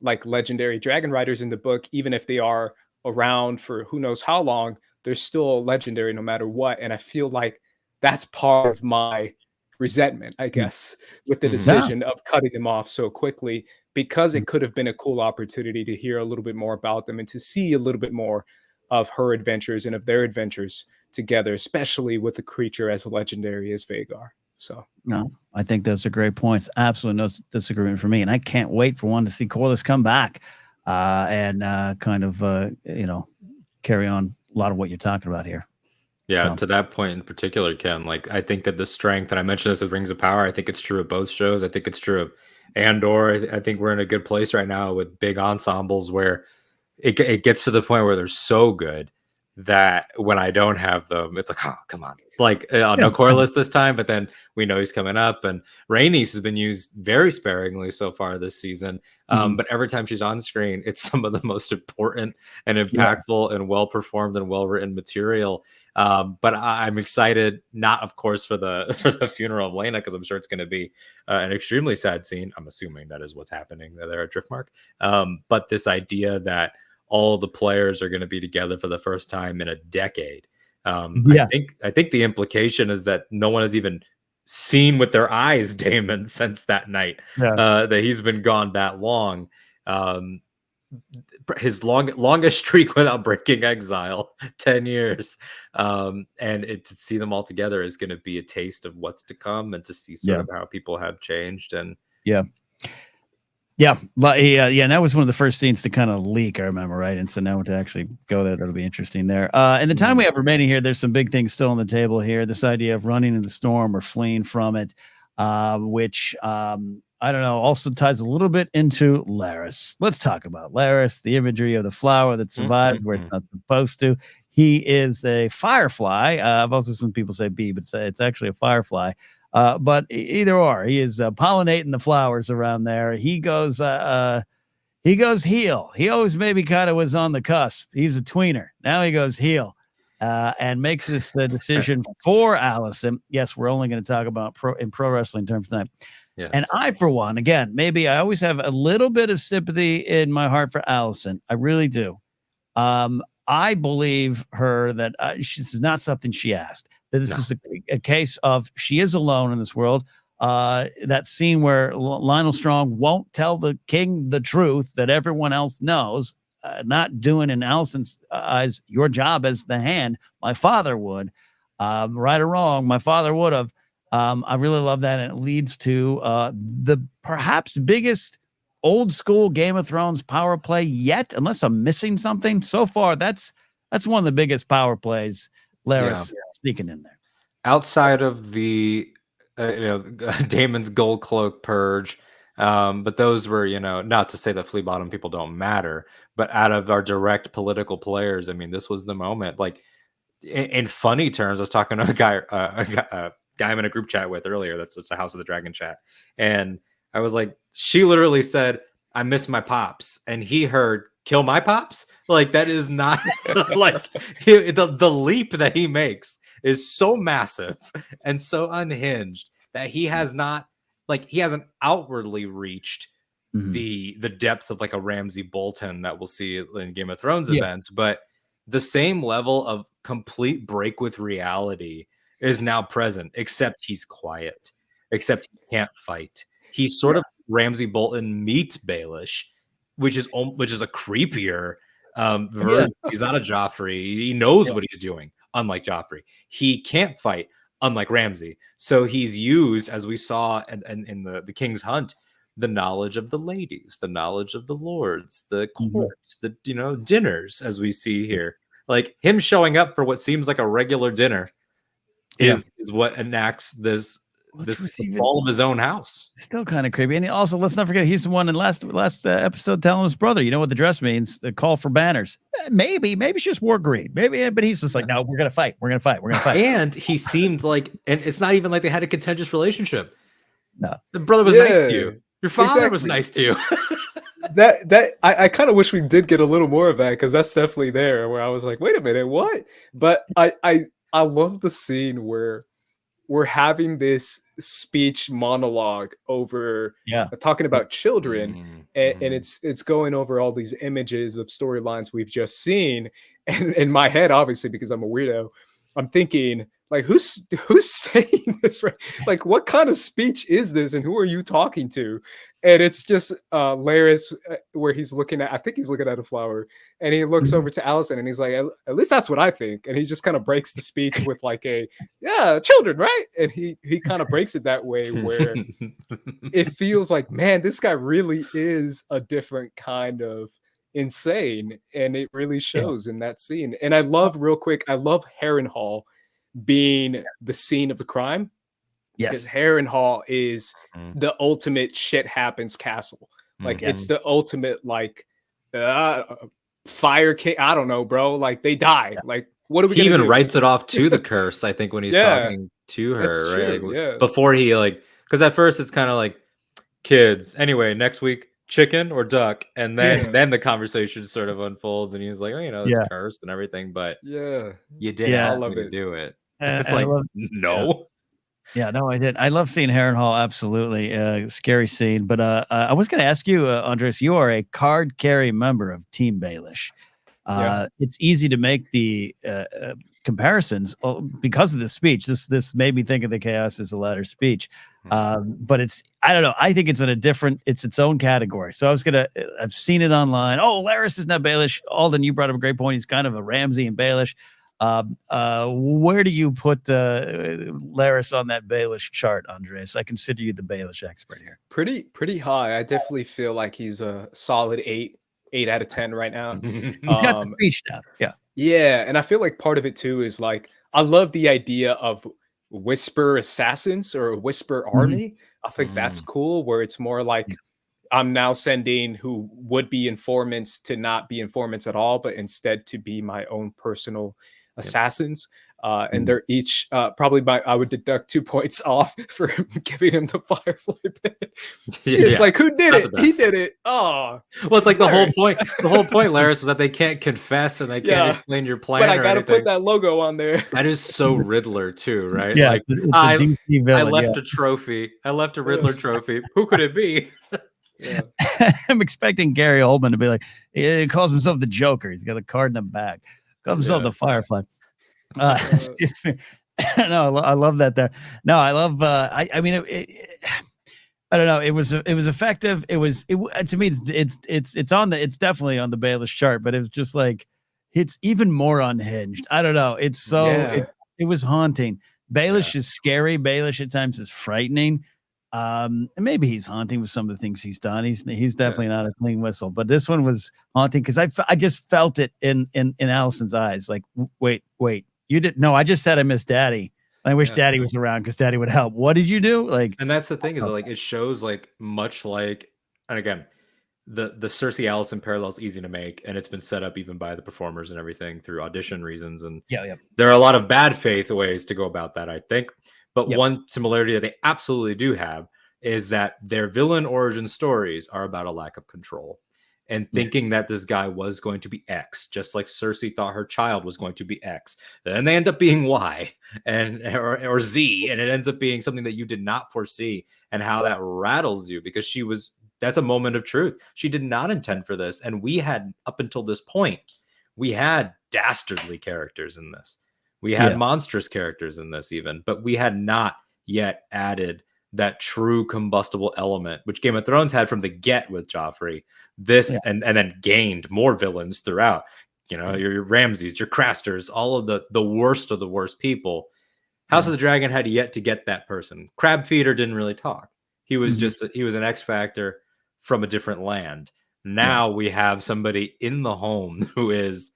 like legendary dragon riders in the book. Even if they are around for who knows how long, they're still legendary no matter what. And I feel like that's part of my resentment, I guess, with the decision of cutting them off so quickly, because it could have been a cool opportunity to hear a little bit more about them and to see a little bit more of her adventures and of their adventures together, especially with a creature as legendary as Vhagar. So no, I think those are great points. Absolutely no disagreement for me, and I can't wait for one to see Corlys come back and kind of carry on a lot of what you're talking about here. Yeah, to that point in particular, Ken, like I think that the strength, and I mentioned this with Rings of Power, I think it's true of both shows. I think it's true of Andor. I think we're in a good place right now with big ensembles where it gets to the point where they're so good that when I don't have them, it's like, oh, come on. Like, no Corlys this time, but then we know he's coming up. And Rhaenys has been used very sparingly so far this season. But every time she's on screen, it's some of the most important and impactful and well-performed and well-written material. But I'm excited, not, of course, for the funeral of Laena, because I'm sure it's going to be an extremely sad scene. I'm assuming that is what's happening there at Driftmark. But this idea that all the players are going to be together for the first time in a decade. I think the implication is that no one has even seen with their eyes Daemon since that night, that he's been gone that long. his longest streak without breaking exile, 10 years. And to see them all together is going to be a taste of what's to come, and to see sort of how people have changed. And yeah. And that was one of the first scenes to kind of leak, I remember, right? And so now to actually go there, that'll be interesting there. And the time we have remaining here, there's some big things still on the table here. This idea of running in the storm or fleeing from it, which I don't know, also ties a little bit into Larys. Let's talk about Larys, the imagery of the flower that survived where it's not supposed to. He is a firefly. I've also seen people say bee, but it's actually a firefly. But either or, he is pollinating the flowers around there. He goes heel. He always maybe kind of was on the cusp. He's a tweener. Now he goes heel, and makes this the decision for Alicent. Yes, we're only going to talk about pro wrestling terms tonight. Yes. And I, for one, again, maybe I always have a little bit of sympathy in my heart for Alicent. I really do. I believe her that this is not something she asked. That this is a case of she is alone in this world. That scene where Lionel Strong won't tell the king the truth that everyone else knows, not doing in Alicent's eyes your job as the hand. My father would, right or wrong, my father would have. I really love that, and it leads to the perhaps biggest old school Game of Thrones power play yet, unless I'm missing something. So far, that's one of the biggest power plays Larys sneaking in there. Outside of the Daemon's gold cloak purge, but those were, not to say that flea bottom people don't matter, but out of our direct political players, I mean, this was the moment. Like in funny terms, I was talking to a guy I'm in a group chat with earlier. That's a House of the Dragon chat, and I was like, she literally said, "I miss my pops," and he heard, "Kill my pops." Like, that is not like the leap that he makes is so massive and so unhinged that he has not, like, he hasn't outwardly reached the depths of like a Ramsay Bolton that we'll see in Game of Thrones events, but the same level of complete break with reality is now present, except he's quiet, except he can't fight. He's sort of Ramsay Bolton meets Baelish, which is a creepier version. He's not a Joffrey. He knows what he's doing, unlike Joffrey. He can't fight, unlike Ramsay. So he's used, as we saw in the King's Hunt, the knowledge of the ladies, the knowledge of the lords, the courts, the dinners, as we see here. Like, him showing up for what seems like a regular dinner is what enacts this fall of his own house. Still kind of creepy. And also, let's not forget, he's the one in last episode telling his brother, you know what the dress means, the call for banners. Maybe it's just war greed. Maybe, but he's just like, no, we're gonna fight. And he seemed like, and it's not even like they had a contentious relationship. No, the brother was nice to you. Your father was nice to you. I kind of wish we did get a little more of that, because that's definitely there where I was like, wait a minute, what? But I love the scene where we're having this speech monologue over talking about children, and it's going over all these images of storylines we've just seen, and in my head, obviously, because I'm a weirdo, I'm thinking, like, who's saying this, right? Like, what kind of speech is this, and who are you talking to? And it's just Larys, where he's looking at, I think he's looking at a flower, and he looks over to Alicent, and he's like, at least that's what I think. And he just kind of breaks the speech with like children, right? And he kind of breaks it that way, where it feels like, man, this guy really is a different kind of insane, and it really shows in that scene. And I love Harrenhal being the scene of the crime. Because Harrenhal is the ultimate shit happens castle. Like, it's the ultimate, like, fire king. I don't know, bro. Like, they die. Like, what are we? He even writes it off to the curse, I think, when he's talking to her. That's right? True, like, before he, like, because at first it's kind of like, kids. Anyway, next week, chicken or duck, and then the conversation sort of unfolds, and he's like, oh, it's cursed and everything, but you did ask me to do it. It's like, no. Yeah, no, I did. I love seeing Harrenhal. Absolutely, scary scene. But I was going to ask you, Andres. You are a card carry member of Team Baelish. It's easy to make the comparisons because of this speech. This made me think of the Chaos is a Ladder speech. But I don't know. I think it's it's its own category. So I've seen it online. Oh, Larys is not Baelish. Alden, you brought up a great point. He's kind of a Ramsay and Baelish. Where do you put Larys on that Baelish chart, Andres? I consider you the Baelish expert here. Pretty high. I definitely feel like he's a solid 8 out of 10 right now. He's got the speech down. Yeah. Yeah, and I feel like part of it too is like I love the idea of whisper assassins or a whisper army. I think that's cool, where it's more like I'm now sending who would be informants to not be informants at all, but instead to be my own personal assassins. And they're each probably I would deduct 2 points off for giving him the Firefly pit. It's like, who did it? He did it. Oh, well, it's like the whole point. The whole point, Larys, was that they can't confess and they can't explain your plan. But I gotta put that logo on there. That is so Riddler too, right? Yeah, like I left a trophy. I left a Riddler trophy. Who could it be? Yeah. I'm expecting Gary Oldman to be like, he calls himself the Joker. He's got a card in the back. Calls himself the Firefly. No, I love that there. No, I love. I mean, I don't know. It was effective. To me, it's definitely on the Baelish chart, but it was just like it's even more unhinged. I don't know. It's so it was haunting. Baelish is scary. Baelish at times is frightening. And maybe he's haunting with some of the things he's done. He's definitely not a clean whistle, but this one was haunting because I just felt it in Alicent's eyes. Like, wait, you didn't? No, I just said I miss Daddy. I wish Daddy was around because Daddy would help. What did you do? Like, and that's the thing is like it shows like much like, and again, the Cersei Alicent parallel is easy to make, and it's been set up even by the performers and everything through audition reasons. And there are a lot of bad faith ways to go about that, I think. But one similarity that they absolutely do have is that their villain origin stories are about a lack of control and thinking that this guy was going to be X, just like Cersei thought her child was going to be X. Then they end up being Y or Z, and it ends up being something that you did not foresee, and how that rattles you because that's a moment of truth. She did not intend for this. And we had, up until this point, we had dastardly characters in this. We had monstrous characters in this even, but we had not yet added that true combustible element, which Game of Thrones had from the get with Joffrey. And then gained more villains throughout. You know, your Ramsays, your Crasters, all of the worst of the worst people. House of the Dragon had yet to get that person. Crabfeeder didn't really talk. He was he was an X Factor from a different land. Now we have somebody in the home who is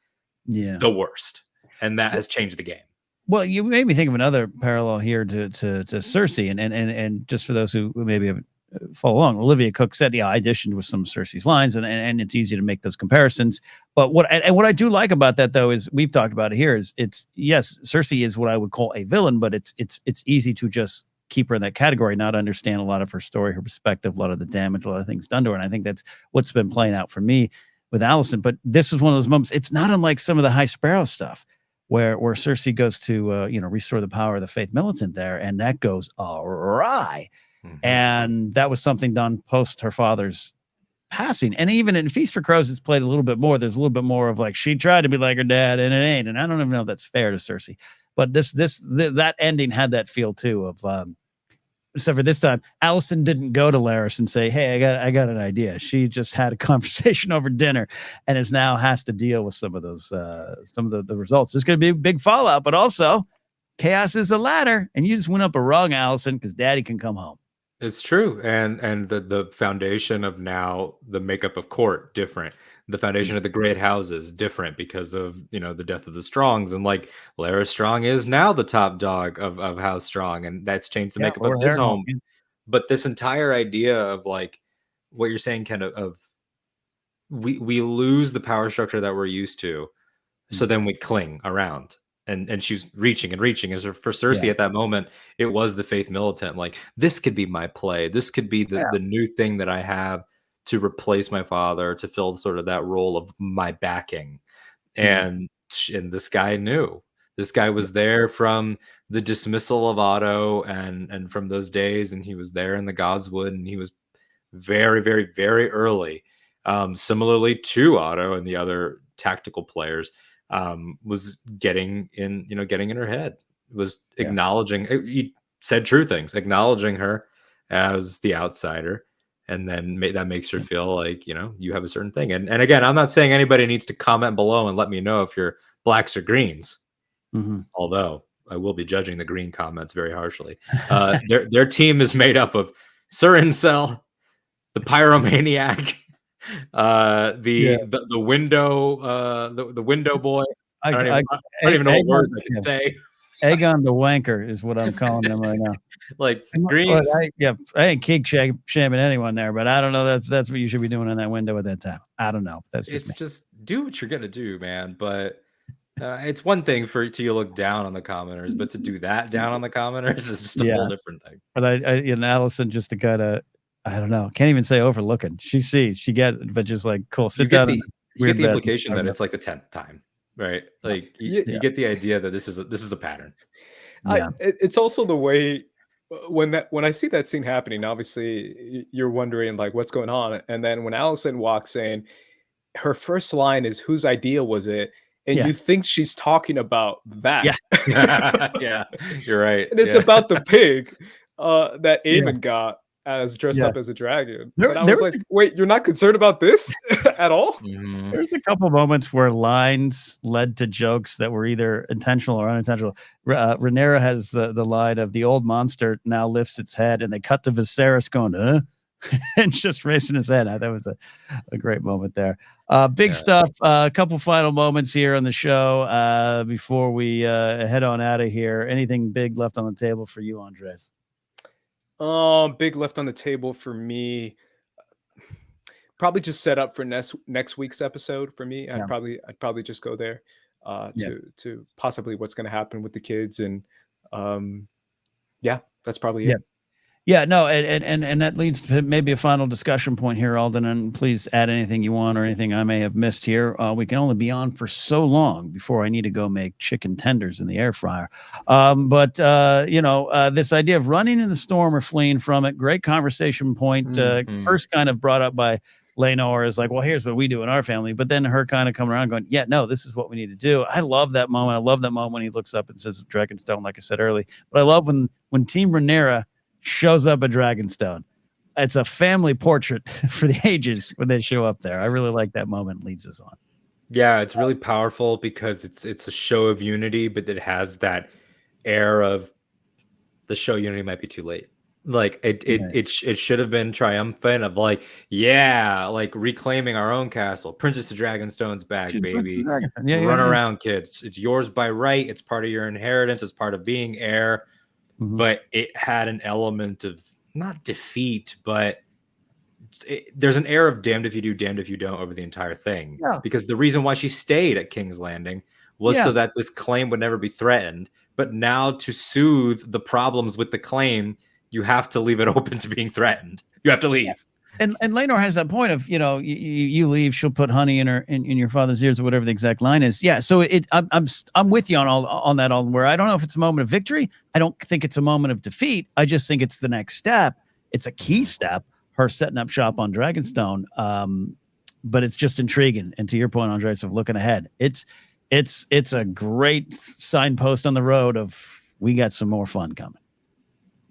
the worst. And that has changed the game. Well, you made me think of another parallel here to Cersei, and just for those who maybe haven't followed along, Olivia Cook said, I auditioned with some of Cersei's lines, and it's easy to make those comparisons. But what I do like about that, though, is we've talked about it here. Is Cersei is what I would call a villain, but it's easy to just keep her in that category, not understand a lot of her story, her perspective, a lot of the damage, a lot of things done to her, and I think that's what's been playing out for me with Alicent. But this was one of those moments. It's not unlike some of the High Sparrow stuff, where Cersei goes to restore the power of the Faith Militant there, and that goes awry. And that was something done post her father's passing. And even in Feast for Crows, it's played a little bit more. There's a little bit more of like she tried to be like her dad, and it ain't. And I don't even know if that's fair to Cersei, but that ending had that feel too of. Except for this time, Alicent didn't go to Larys and say, "Hey, I got an idea." She just had a conversation over dinner, and is now has to deal with some of those the results. There's going to be a big fallout, but also chaos is a ladder, and you just went up a rung, Alicent, because Daddy can come home. It's true, and the foundation of now the makeup of court different. The foundation of the great houses different because of the death of the Strongs, and like Larys Strong is now the top dog of House Strong, and that's changed the makeup of his home. But this entire idea of like what you're saying, Ken, of we lose the power structure that we're used to, so then we cling around. And she's reaching and reaching. As for Cersei at that moment, it was the Faith Militant. Like, this could be my play. This could be the new thing that I have to replace my father, to fill sort of that role of my backing. And this guy knew. This guy was there from the dismissal of Otto and from those days, and he was there in the Godswood, and he was very, very, very early. Similarly to Otto and the other tactical players, was getting in her head, was acknowledging. He said true things, acknowledging her as the outsider, and then that makes her feel like you have a certain thing. And again, I'm not saying anybody needs to comment below and let me know if you're blacks or greens. Although I will be judging the green comments very harshly. Their team is made up of Sir Incel, the Pyromaniac, the window, the window boy. I don't even know what words I can say. Aegon the wanker is what I'm calling them right now. Like greens. I ain't kink shaming anyone there, but I don't know that's what you should be doing in that window at that time. I don't know. Just do what you're gonna do, man. But it's one thing to look down on the commoners, but to do that down on the commoners is just a whole different thing. But Alicent just to kind of, I don't know, can't even say overlooking. She sees, she gets, but just like, cool, sit down. You get the implication that it's like the 10th time, right? Like you get the idea that this is a pattern. Yeah. It's also the way when I see that scene happening, obviously you're wondering like what's going on, and then when Alicent walks in, her first line is, "Whose idea was it?" And you think she's talking about that. Yeah, you're right. And it's about the pig that Aemon got as dressed up as a dragon. But I was like, wait, you're not concerned about this at all? There's a couple moments where lines led to jokes that were either intentional or unintentional. Rhaenyra has the line of "the old monster now lifts its head," and they cut to Viserys going, and just raising his head. That was a great moment there. Big stuff. A couple final moments here on the show before we head on out of here. Anything big left on the table for you, Andres? Big left on the table for me. Probably just set up for next week's episode for me. I'd probably just go there to possibly what's going to happen with the kids, and that's probably it. Yeah, no, and that leads to maybe a final discussion point here, Alden, and please add anything you want or anything I may have missed here. We can only be on for so long before I need to go make chicken tenders in the air fryer. But this idea of running in the storm or fleeing from it, great conversation point. First kind of brought up by Laenor is like, well, here's what we do in our family. But then her kind of coming around going, yeah, no, this is what we need to do. I love that moment. I love that moment when he looks up and says Dragonstone, like I said early. But I love when Team Rhaenyra shows up at Dragonstone. It's a family portrait for the ages when they show up there. I really like that moment. Leads us on. Yeah, it's really powerful because it's a show of unity, but it has that air of the show unity might be too late. Like it should have been triumphant of like reclaiming our own castle. Princess of Dragonstone's back, baby. Run around, kids. It's yours by right. It's part of your inheritance. It's part of being heir. But it had an element of not defeat, but there's an air of damned if you do, damned if you don't over the entire thing. Yeah. Because the reason why she stayed at King's Landing was so that this claim would never be threatened. But now to soothe the problems with the claim, you have to leave it open to being threatened. You have to leave. Yeah. And Laenor has that point of, you leave, she'll put honey in your father's ears or whatever the exact line is. Yeah. So I'm with you on that, where I don't know if it's a moment of victory. I don't think it's a moment of defeat. I just think it's the next step. It's a key step, her setting up shop on Dragonstone. But it's just intriguing. And to your point, Andres, of looking ahead, it's a great signpost on the road of we got some more fun coming.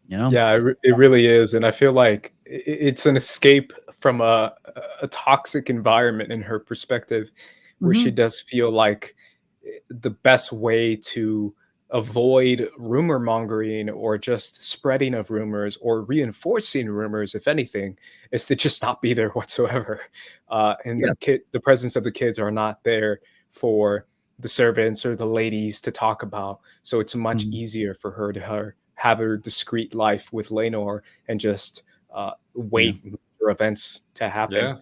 Yeah, it really is. And I feel like it's an escape from a toxic environment in her perspective, where she does feel like the best way to avoid rumor mongering or just spreading of rumors or reinforcing rumors, if anything, is to just not be there whatsoever. The presence of the kids are not there for the servants or the ladies to talk about. So it's much easier for her to have her discreet life with Laenor and just wait for events to happen.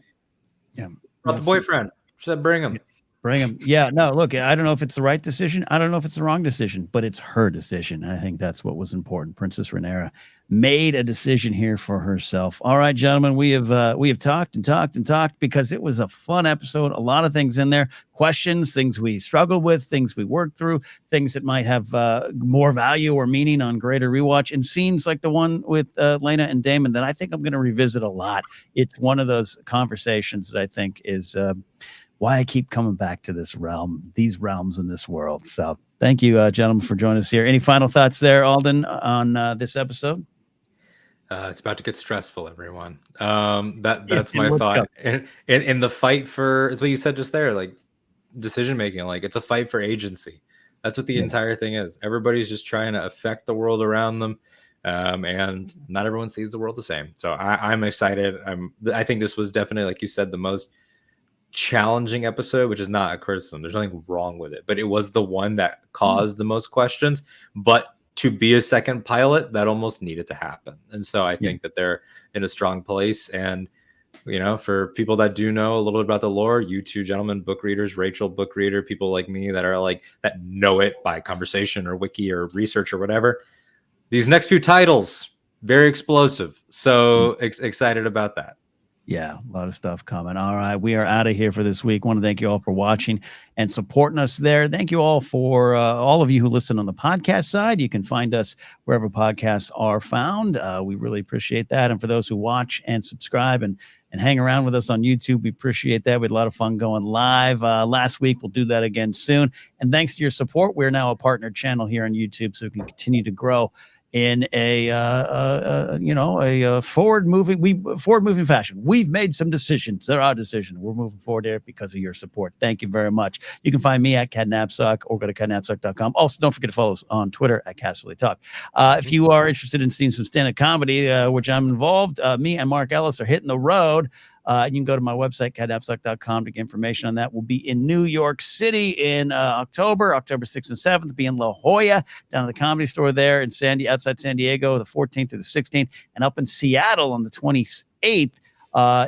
Yeah. Brought the boyfriend. She said, bring him. Bring him. Yeah, no, look, I don't know if it's the right decision. I don't know if it's the wrong decision, but it's her decision. And I think that's what was important. Princess Rhaenyra made a decision here for herself. All right, gentlemen, we have talked and talked and talked because it was a fun episode. A lot of things in there, questions, things we struggled with, things we worked through, things that might have more value or meaning on greater rewatch, and scenes like the one with Laena and Daemon that I think I'm going to revisit a lot. It's one of those conversations that I think is why I keep coming back to this realm, these realms in this world. So thank you, gentlemen, for joining us here. Any final thoughts there, Alden, on this episode? It's about to get stressful, everyone. That's And my let's go. thought. And in the fight for, it's what you said just there, like decision making, like it's a fight for agency. That's what the entire thing is. Everybody's just trying to affect the world around them, and not everyone sees the world the same. So I'm excited. I think this was definitely, like you said, the most challenging episode, which is not a criticism. There's nothing wrong with it, but it was the one that caused the most questions. But to be a second pilot, that almost needed to happen. And so I think that they're in a strong place. And, you know, for people that do know a little bit about the lore, you two gentlemen, book readers, Rachel, book reader, people like me that are like, that know it by conversation or wiki or research or whatever. These next few titles, very explosive. So excited about that. Yeah, a lot of stuff coming. All right, we are out of here for this week. Want to thank you all for watching and supporting us there. Thank you all for all of you who listen on the podcast side. You can find us wherever podcasts are found. We really appreciate that. And for those who watch and subscribe and hang around with us on YouTube, we appreciate that. We had a lot of fun going live last week. We'll do that again soon. And thanks to your support, we're now a partner channel here on YouTube, so we can continue to grow in a forward moving fashion. We've made some decisions. They're our decisions. We're moving forward there because of your support. Thank you very much. You can find me at Ken Napzok or go to kennapzok.com. Also, don't forget to follow us on Twitter at Casterly Talk. If you are interested in seeing some stand-up comedy, which I'm involved, me and Mark Ellis are hitting the road. You can go to my website, kennapzok.com, to get information on that. We'll be in New York City in October 6th and 7th. Be in La Jolla, down at the Comedy Store there in outside San Diego, the 14th through the 16th, and up in Seattle on the 28th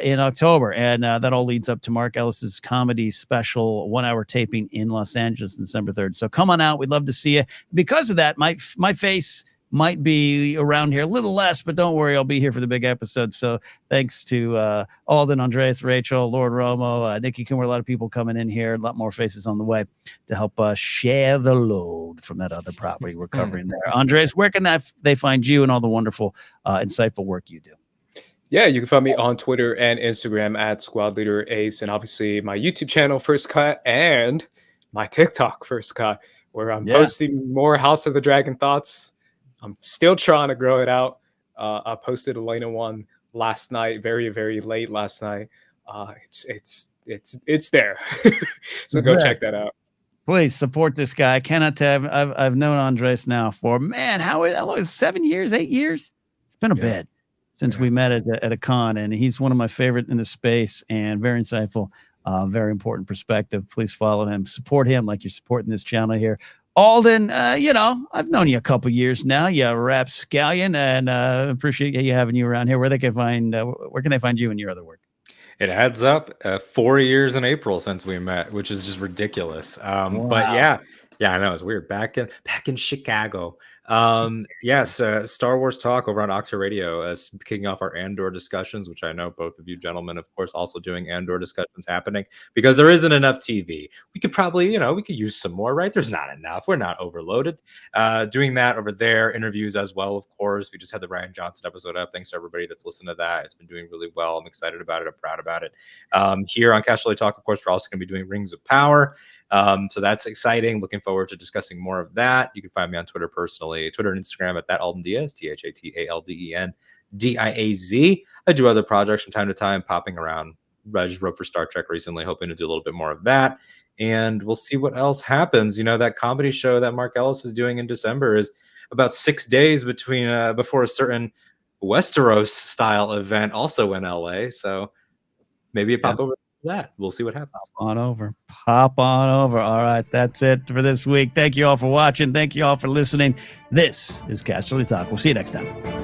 in October. And that all leads up to Mark Ellis's comedy special 1-hour taping in Los Angeles on December 3rd. So come on out. We'd love to see you. Because of that, my face might be around here a little less, but don't worry, I'll be here for the big episode. So thanks to Alden, Andres, Rachel, Lord Romo, Nikki Kumar, a lot of people coming in here, a lot more faces on the way to help share the load from that other property we're covering there. Andres, where can they find you and all the wonderful, insightful work you do? Yeah, you can find me on Twitter and Instagram at Squad Leader Ace, and obviously my YouTube channel, First Cut, and my TikTok, First Cut, where I'm posting more House of the Dragon thoughts. I'm still trying to grow it out. I posted a Laena one last night, very, very late last night. It's there. So go check that out. Please support this guy. I cannot tell. I've known Andres now for, man, how long? 7 years, 8 years? It's been a bit since we met at a con, and he's one of my favorite in the space and very insightful, very important perspective. Please follow him, support him like you're supporting this channel here. Alden, I've known you a couple years now. You rapscallion, and appreciate having you around here. Where can they find you and your other work? It adds up 4 years in April since we met, which is just ridiculous. Wow. But yeah, I know it's weird. Back in Chicago. Yes, Star Wars Talk over on Octa Radio, kicking off our Andor discussions, which I know both of you gentlemen, of course, also doing Andor discussions happening because there isn't enough TV. We could probably, we could use some more, right? There's not enough. We're not overloaded. Doing that over there, interviews as well, of course. We just had the Ryan Johnson episode up. Thanks to everybody that's listened to that. It's been doing really well. I'm excited about it. I'm proud about it. Here on Casterly Talk, of course, we're also going to be doing Rings of Power. So that's exciting. Looking forward to discussing more of that. You can find me on Twitter personally, Twitter and Instagram at that Alden Diaz, ThatAldenDiaz. I do other projects from time to time, popping around. I just wrote for Star Trek recently, hoping to do a little bit more of that. And we'll see what else happens. That comedy show that Mark Ellis is doing in December is about 6 days before a certain Westeros style event also in LA. So maybe a pop over that. We'll see what happens. Pop on over. All right, that's it for this week. Thank you all for watching. Thank you all for listening. This is Casterly Talk. We'll see you next time.